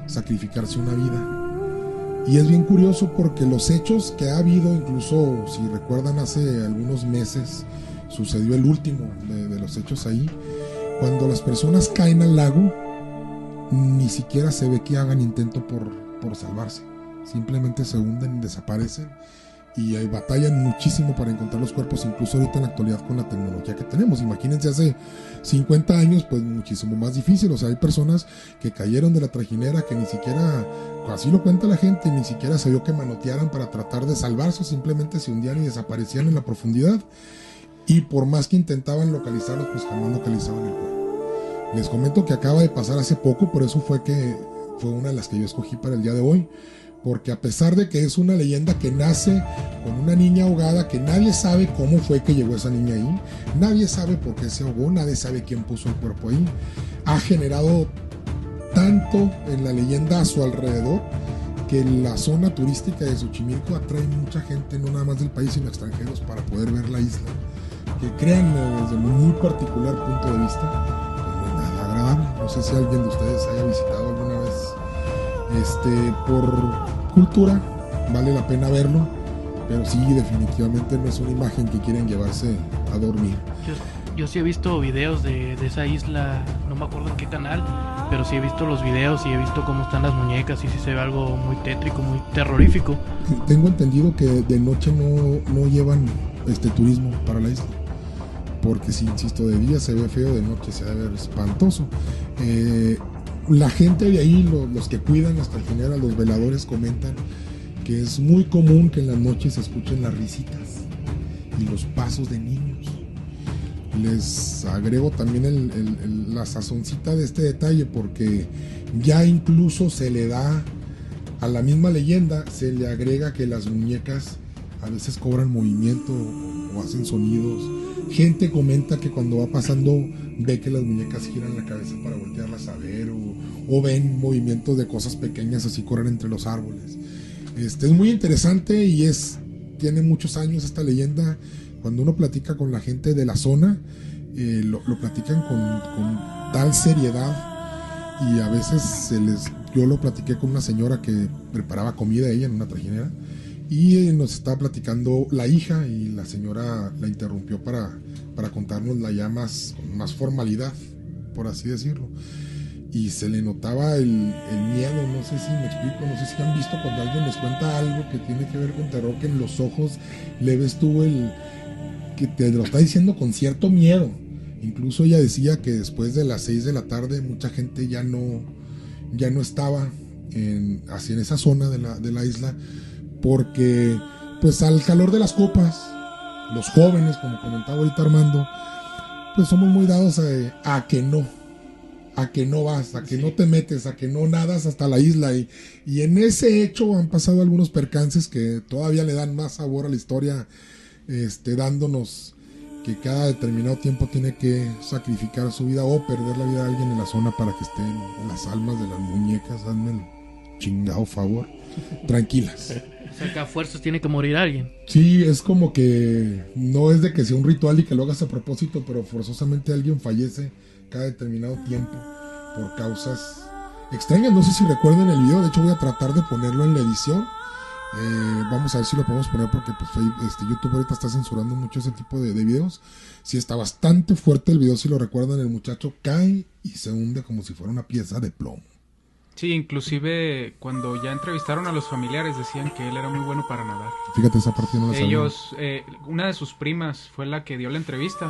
sacrificarse una vida. Y es bien curioso porque los hechos que ha habido, incluso si recuerdan hace algunos meses sucedió el último de los hechos ahí, cuando las personas caen al lago ni siquiera se ve que hagan intento por salvarse, simplemente se hunden, desaparecen y batallan muchísimo para encontrar los cuerpos, incluso ahorita en la actualidad con la tecnología que tenemos. Imagínense hace 50 años, pues muchísimo más difícil. O sea, hay personas que cayeron de la trajinera que ni siquiera, así lo cuenta la gente, ni siquiera se vio que manotearan para tratar de salvarse, simplemente se hundían y desaparecían en la profundidad, y por más que intentaban localizarlos, pues jamás localizaban el cuerpo. Les comento que acaba de pasar hace poco, por eso fue una de las que yo escogí para el día de hoy, porque a pesar de que es una leyenda que nace con una niña ahogada, que nadie sabe cómo fue que llegó esa niña ahí, nadie sabe por qué se ahogó, nadie sabe quién puso el cuerpo ahí, ha generado tanto en la leyenda a su alrededor que la zona turística de Xochimilco atrae mucha gente, no nada más del país sino extranjeros, para poder ver la isla que créanme, desde mi muy particular punto de vista, pues no es nada agradable. No sé si alguien de ustedes haya visitado alguna vez. Por cultura, vale la pena verlo, pero sí, definitivamente no es una imagen que quieren llevarse a dormir. Yo sí he visto videos de esa isla, no me acuerdo en qué canal, pero sí he visto los videos y he visto cómo están las muñecas y sí se ve algo muy tétrico, muy terrorífico. Tengo entendido que de noche no llevan turismo para la isla, porque si, insisto, de día se ve feo, de noche se debe ver espantoso. La gente de ahí, los que cuidan hasta el general, los veladores, comentan que es muy común que en las noches se escuchen las risitas y los pasos de niños. Les agrego también la sazoncita de este detalle, porque ya incluso se le da a la misma leyenda, se le agrega que las muñecas a veces cobran movimiento o hacen sonidos. Gente comenta que cuando va pasando ve que las muñecas giran la cabeza para voltearlas a ver, o ven movimientos de cosas pequeñas así corren entre los árboles. Es muy interesante y tiene muchos años esta leyenda. Cuando uno platica con la gente de la zona, lo platican con tal seriedad, y a veces yo lo platiqué con una señora que preparaba comida ella en una trajinera, y nos estaba platicando la hija, y la señora la interrumpió para contarnos ya más formalidad, por así decirlo, y se le notaba el miedo. No sé si me explico, no sé si han visto cuando alguien les cuenta algo que tiene que ver con terror, que en los ojos le ves tú que te lo está diciendo con cierto miedo. Incluso ella decía que después de las 6 de la tarde mucha gente ya no estaba en esa zona de la isla, porque pues al calor de las copas, los jóvenes, como comentaba ahorita Armando, pues somos muy dados a que no vas, a que no te metes, a que no nadas hasta la isla, y en ese hecho han pasado algunos percances que todavía le dan más sabor a la historia, dándonos que cada determinado tiempo tiene que sacrificar su vida o perder la vida de alguien en la zona para que estén las almas de las muñecas. Hazme el chingado favor, tranquilas. O sea, que a fuerzas tiene que morir alguien. Sí, es como que no es de que sea un ritual y que lo hagas a propósito, pero forzosamente alguien fallece cada determinado tiempo por causas extrañas. No sé si recuerdan el video, de hecho voy a tratar de ponerlo en la edición. Vamos a ver si lo podemos poner, porque pues YouTube ahorita está censurando mucho ese tipo de videos. Sí, está bastante fuerte el video. Si lo recuerdan, el muchacho cae y se hunde como si fuera una pieza de plomo. Sí, inclusive cuando ya entrevistaron a los familiares decían que él era muy bueno para nadar. Fíjate, esa parte no la sabía. Una de sus primas fue la que dio la entrevista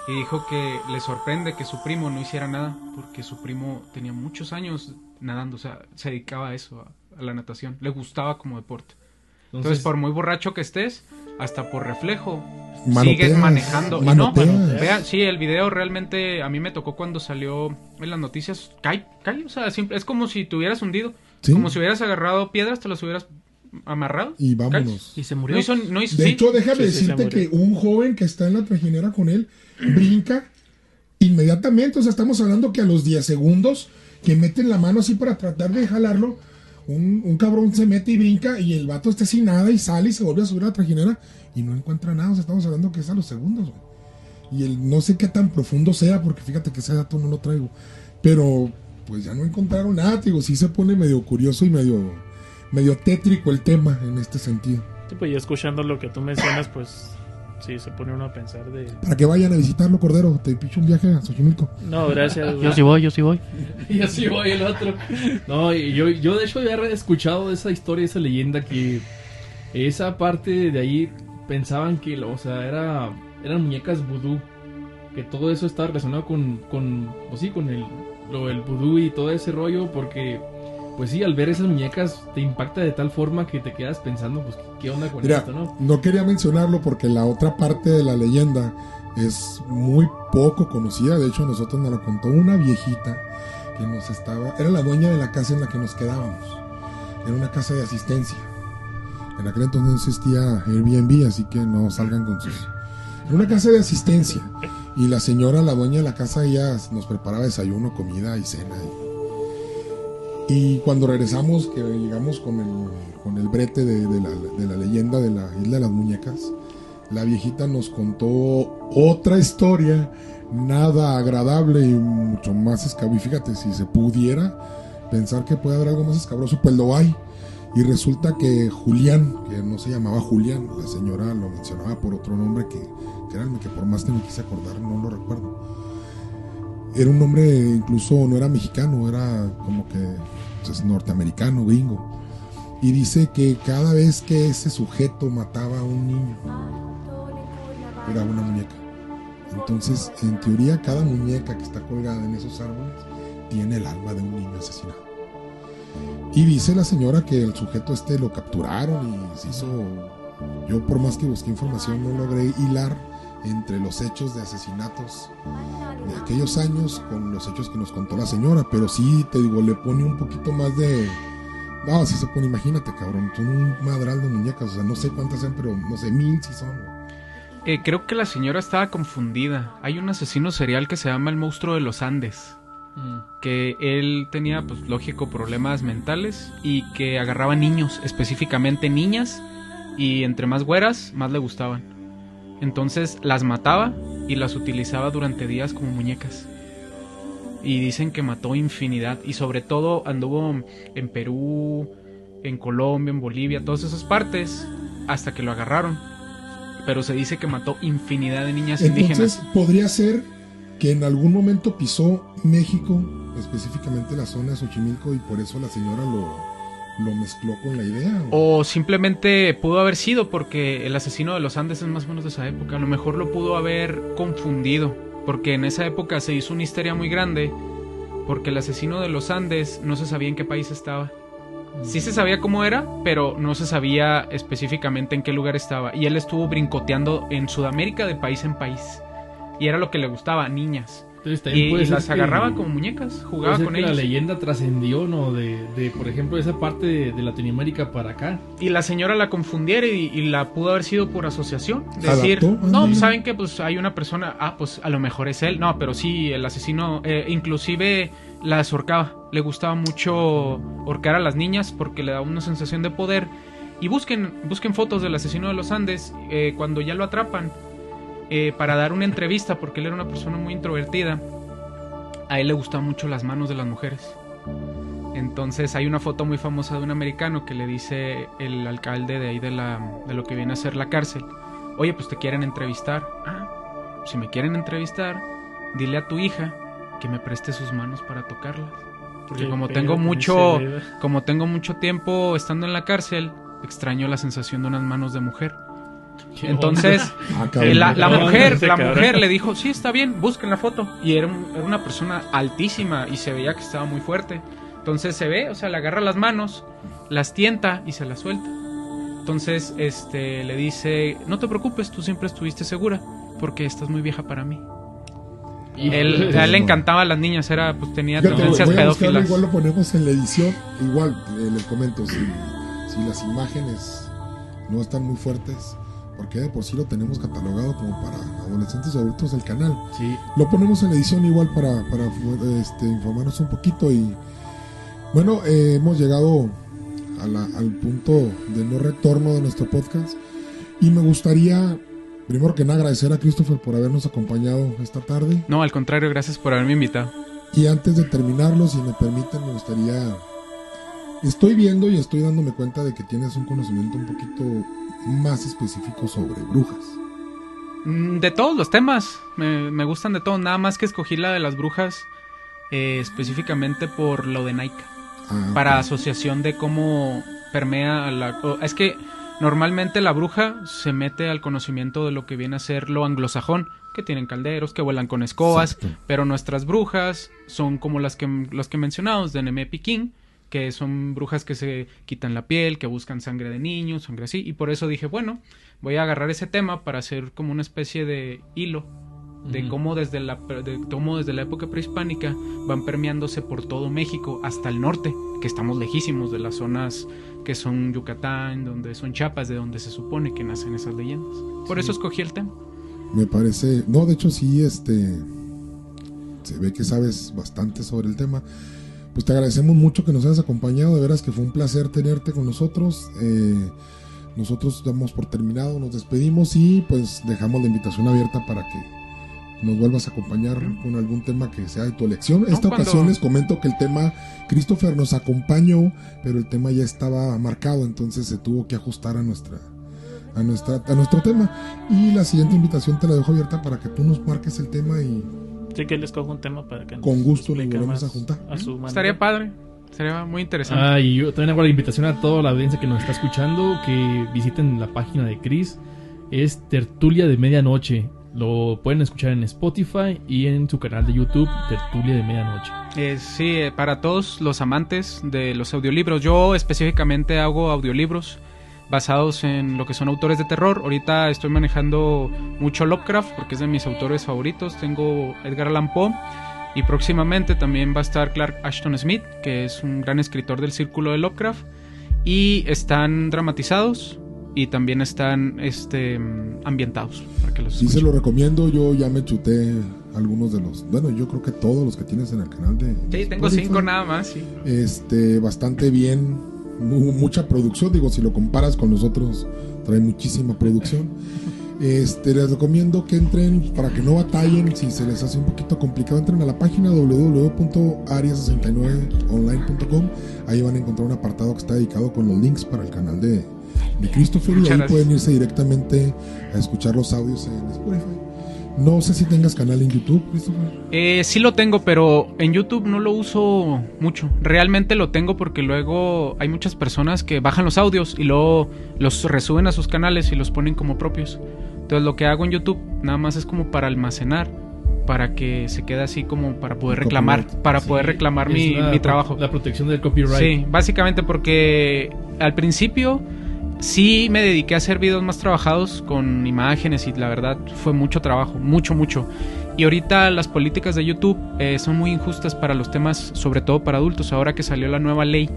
y dijo que le sorprende que su primo no hiciera nada, porque su primo tenía muchos años nadando, o sea, se dedicaba a eso, a la natación, le gustaba como deporte. Entonces, por muy borracho que estés, hasta por reflejo, sigues manejando. Manoteas. Y no, vean, sí, el video realmente a mí me tocó cuando salió en las noticias. Cae, o sea, es como si te hubieras hundido, ¿sí? Como si hubieras agarrado piedras, te las hubieras amarrado. Y vámonos. Y se murió. De hecho, déjame decirte que un joven que está en la trajinera con él brinca inmediatamente. O sea, estamos hablando que a los 10 segundos que meten la mano así para tratar de jalarlo, un cabrón se mete y brinca, y el vato está sin nada y sale y se vuelve a subir a la trajinera y no encuentra nada. O sea, estamos hablando que es a los segundos, güey. Y no sé qué tan profundo sea, porque fíjate que ese dato no lo traigo, pero pues ya no encontraron nada. Digo, sí se pone medio curioso y medio tétrico el tema en este sentido. Sí, pues ya escuchando lo que tú mencionas, pues sí, se pone uno a pensar de... Para que vayan a visitarlo, Cordero, te picho un viaje a Xochimilco. No, gracias. Yo sí voy. Y así voy el otro. No, y yo de hecho ya he escuchado esa historia, esa leyenda, que esa parte de ahí pensaban que, o sea, eran muñecas vudú, que todo eso está relacionado con el vudú y todo ese rollo, porque pues sí, al ver esas muñecas te impacta de tal forma que te quedas pensando, pues, ¿qué onda con esto, no? No quería mencionarlo porque la otra parte de la leyenda es muy poco conocida. De hecho, a nosotros nos la contó una viejita que era la dueña de la casa en la que nos quedábamos. Era una casa de asistencia. En aquel entonces no existía Airbnb, así que no salgan con sus... Era una casa de asistencia. Y la señora, la dueña de la casa, ella nos preparaba desayuno, comida y cena. Y cuando regresamos, que llegamos con el brete de la leyenda de la Isla de las Muñecas, la viejita nos contó otra historia nada agradable y mucho más escabrosa. Fíjate, si se pudiera pensar que puede haber algo más escabroso, pues lo hay. Y resulta que Julián, que no se llamaba Julián, la señora lo mencionaba por otro nombre que créanme que por más que me quise acordar no lo recuerdo. Era un nombre, incluso no era mexicano, era como que pues, norteamericano, gringo. Y dice que cada vez que ese sujeto mataba a un niño, era una muñeca. Entonces, en teoría, cada muñeca que está colgada en esos árboles tiene el alma de un niño asesinado. Y dice la señora que el sujeto lo capturaron y se hizo... Yo por más que busqué información no logré hilar entre los hechos de asesinatos de aquellos años con los hechos que nos contó la señora, pero sí, te digo, le pone un poquito más de... No, sí se pone, imagínate, cabrón, son un madral de muñecas, o sea, no sé cuántas sean, pero no sé, 1000 sí son. Creo que la señora estaba confundida. Hay un asesino serial que se llama el monstruo de los Andes. Que él tenía, pues lógico, problemas mentales y que agarraba niños, específicamente niñas, y entre más güeras, más le gustaban. Entonces las mataba y las utilizaba durante días como muñecas. Y dicen que mató infinidad, y sobre todo anduvo en Perú, en Colombia, en Bolivia, todas esas partes, hasta que lo agarraron. Pero se dice que mató infinidad de niñas indígenas. Entonces podría ser que en algún momento pisó México, específicamente la zona de Xochimilco, y por eso la señora lo mezcló con la idea. O simplemente pudo haber sido porque el asesino de los Andes es más o menos de esa época. A lo mejor lo pudo haber confundido, porque en esa época se hizo una histeria muy grande, porque el asesino de los Andes no se sabía en qué país estaba. Sí se sabía cómo era, pero no se sabía específicamente en qué lugar estaba. Y él estuvo brincoteando en Sudamérica de país en país. Y era lo que le gustaba, niñas. Entonces, Y las agarraba como muñecas, jugaba con ellas. La leyenda trascendió, ¿no? De por ejemplo, esa parte de Latinoamérica para acá. Y la señora la confundiera y la pudo haber sido por asociación. Decir, no, pues, ¿saben qué? Pues hay una persona, pues a lo mejor es él. No, pero sí, el asesino, inclusive las ahorcaba. Le gustaba mucho ahorcar a las niñas porque le daba una sensación de poder. Y busquen fotos del asesino de los Andes cuando ya lo atrapan. Para dar una entrevista, porque él era una persona muy introvertida. A él le gustaban mucho las manos de las mujeres. Entonces hay una foto muy famosa de un americano que le dice el alcalde de ahí de lo que viene a ser la cárcel: oye, pues te quieren entrevistar. Si me quieren entrevistar, dile a tu hija que me preste sus manos para tocarlas, porque como tengo mucho tiempo estando en la cárcel, extraño la sensación de unas manos de mujer. Entonces la mujer le dijo, sí, está bien, busquen la foto. Y era una persona altísima y se veía que estaba muy fuerte. Entonces se ve, o sea, le agarra las manos, las tienta y se las suelta. Entonces le dice, no te preocupes, tú siempre estuviste segura, porque estás muy vieja para mí. A él le encantaban las niñas, tenía tendencias pedófilas. Igual lo ponemos en la edición, igual les comento, si las imágenes no están muy fuertes, porque de por sí lo tenemos catalogado como para adolescentes y adultos del canal. Sí. Lo ponemos en la edición igual para informarnos un poquito. Y bueno, hemos llegado al punto de no retorno de nuestro podcast, y me gustaría primero que nada agradecer a Christopher por habernos acompañado esta tarde. No, al contrario, gracias por haberme invitado. Y antes de terminarlo, si me permiten, me gustaría... Estoy viendo y estoy dándome cuenta de que tienes un conocimiento un poquito más específico sobre brujas. De todos los temas, me gustan de todo. Nada más que escogí la de las brujas específicamente por lo de Nike. Para asociación de cómo permea es que normalmente la bruja se mete al conocimiento de lo que viene a ser lo anglosajón, que tienen calderos, que vuelan con escobas. Exacto. Pero nuestras brujas son como las que mencionamos de Nemea King, que son brujas que se quitan la piel, que buscan sangre de niños, sangre así. Y por eso dije, bueno, voy a agarrar ese tema para hacer como una especie de hilo de cómo desde la época prehispánica van permeándose por todo México hasta el norte, que estamos lejísimos de las zonas que son Yucatán, donde son Chiapas, de donde se supone que nacen esas leyendas. Por eso escogí el tema. Me parece... No, de hecho sí, se ve que sabes bastante sobre el tema. Pues te agradecemos mucho que nos hayas acompañado, de veras que fue un placer tenerte con nosotros. nosotros damos por terminado, nos despedimos y pues dejamos la invitación abierta para que nos vuelvas a acompañar con algún tema que sea de tu elección. Esta ocasión les comento que el tema, Christopher nos acompañó, pero el tema ya estaba marcado, entonces se tuvo que ajustar a nuestro tema. Y la siguiente invitación te la dejo abierta para que tú nos marques el tema y Sí, que les cojo un tema para que con gusto nos explique volvemos más a juntar. a su manera. Estaría padre. Sería muy interesante. Y yo también hago la invitación a toda la audiencia que nos está escuchando que visiten la página de Chris. Es Tertulia de Medianoche. Lo pueden escuchar en Spotify y en su canal de YouTube, Tertulia de Medianoche. Sí, para todos los amantes de los audiolibros. Yo específicamente hago audiolibros basados en lo que son autores de terror. Ahorita estoy manejando mucho Lovecraft porque es de mis autores favoritos. Tengo Edgar Allan Poe. Y próximamente también va a estar Clark Ashton Smith, que es un gran escritor del círculo de Lovecraft. Y están dramatizados y también están ambientados. Para que los Sí, se escuchen. lo recomiendo. Yo ya me chuté algunos de los... Bueno, yo creo que todos los que tienes en el canal de... Sí, tengo Spotify. 5 nada más, sí. Bastante bien. Mucha producción. Digo, si lo comparas con nosotros, trae muchísima producción. Les recomiendo que entren, para que no batallen, si se les hace un poquito complicado, entren a la página www.aria69online.com. Ahí van a encontrar un apartado que está dedicado con los links para el canal de Christopher, y Muchas ahí gracias. pueden irse directamente a escuchar los audios en Spotify. No sé si tengas canal en YouTube, Christopher. Sí lo tengo, pero en YouTube no lo uso mucho. Realmente lo tengo porque luego hay muchas personas que bajan los audios y luego los resuben a sus canales y los ponen como propios. Entonces lo que hago en YouTube nada más es como para almacenar, para que se quede así como para poder reclamar, Es mi trabajo. La protección del copyright. Sí, básicamente porque al principio sí me dediqué a hacer videos más trabajados con imágenes y la verdad fue mucho trabajo, mucho. Y ahorita las políticas de YouTube son muy injustas para los temas, sobre todo para adultos. Ahora que salió la nueva ley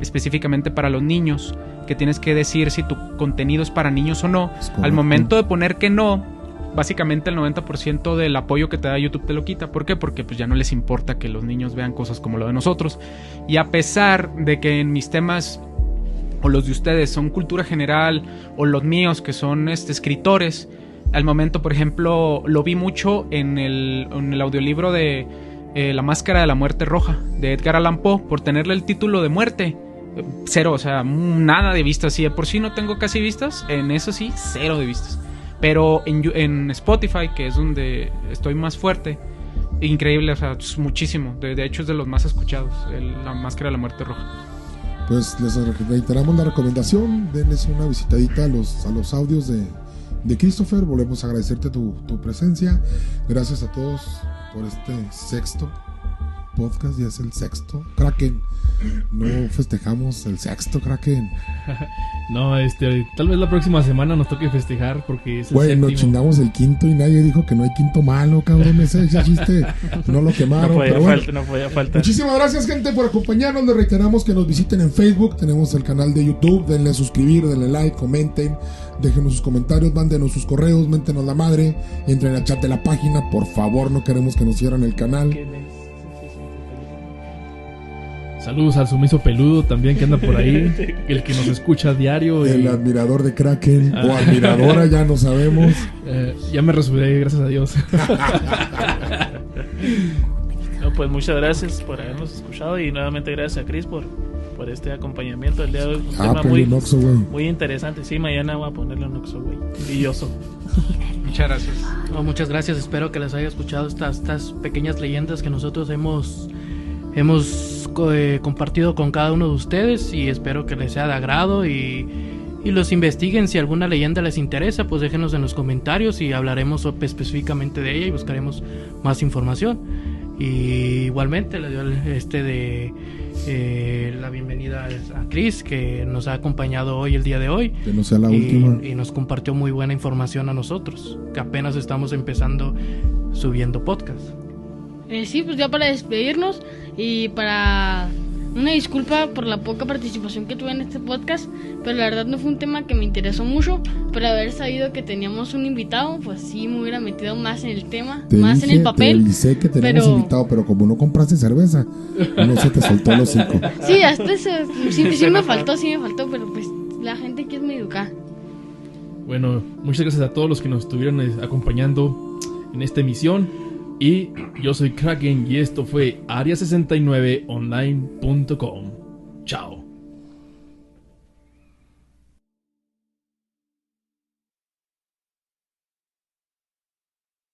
específicamente para los niños, que tienes que decir si tu contenido es para niños o no. Al momento de poner que no, básicamente el 90% del apoyo que te da YouTube te lo quita. ¿Por qué? Porque pues ya no les importa que los niños vean cosas como lo de nosotros. Y a pesar de que en mis temas o los de ustedes son cultura general, o los míos que son escritores, al momento, por ejemplo, lo vi mucho en el audiolibro de La Máscara de la Muerte Roja, de Edgar Allan Poe, por tenerle el título de muerte. 0, o sea, nada de vistas. Si de por sí no tengo casi vistas, en eso sí, 0 de vistas. Pero en Spotify, que es donde estoy más fuerte, increíble, o sea, es muchísimo. De hecho, es de los más escuchados, La Máscara de la Muerte Roja. Pues les reiteramos la recomendación, denles una visitadita a los audios de Christopher. Volvemos a agradecerte tu presencia. Gracias a todos por este sexto podcast, ya es el sexto. Kraken, no festejamos el sexto, Kraken. No, tal vez la próxima semana nos toque festejar porque es el Bueno, séptimo. chingamos el quinto y nadie dijo que no hay quinto malo, cabrón. Ese chiste no lo quemaron. Pero bueno. No podía faltar. Muchísimas gracias, gente, por acompañarnos. Les reiteramos que nos visiten en Facebook. Tenemos el canal de YouTube. Denle a suscribir, denle like, comenten, déjenos sus comentarios, mándenos sus correos, méntenos la madre, entren al chat de la página. Por favor, no queremos que nos cierren el canal. Saludos al sumiso peludo también que anda por ahí, el que nos escucha a diario. El admirador de Kraken o admiradora, ya no sabemos. Ya me resucité, gracias a Dios. No, pues muchas gracias por habernos escuchado y nuevamente gracias a Chris por este acompañamiento del día de hoy. Un tema Ponle un Oxxo, güey. muy interesante. Sí, mañana voy a ponerle un Oxxo, güey. Brilloso. Muchas gracias. No, muchas gracias, espero que les haya escuchado estas pequeñas leyendas que nosotros hemos compartido con cada uno de ustedes, y espero que les sea de agrado y los investiguen. Si alguna leyenda les interesa, pues déjenos en los comentarios y hablaremos específicamente de ella y buscaremos más información. Y igualmente le doy la bienvenida a Chris, que nos ha acompañado hoy, el día de hoy, Que no sea la última. y nos compartió muy buena información a nosotros, que apenas estamos empezando subiendo podcast. Sí, pues ya para despedirnos y para una disculpa por la poca participación que tuve en este podcast, pero la verdad no fue un tema que me interesó mucho, pero haber sabido que teníamos un invitado, pues sí me hubiera metido más en el tema, más en el papel. Te avisé que teníamos pero- invitado, pero como no compraste cerveza, no se te soltó el hocico. Sí, hasta eso, sí me faltó, pero pues la gente aquí es muy educada. Bueno, muchas gracias a todos los que nos estuvieron acompañando en esta emisión. Y yo soy Kraken y esto fue Área 69online.com. Chao.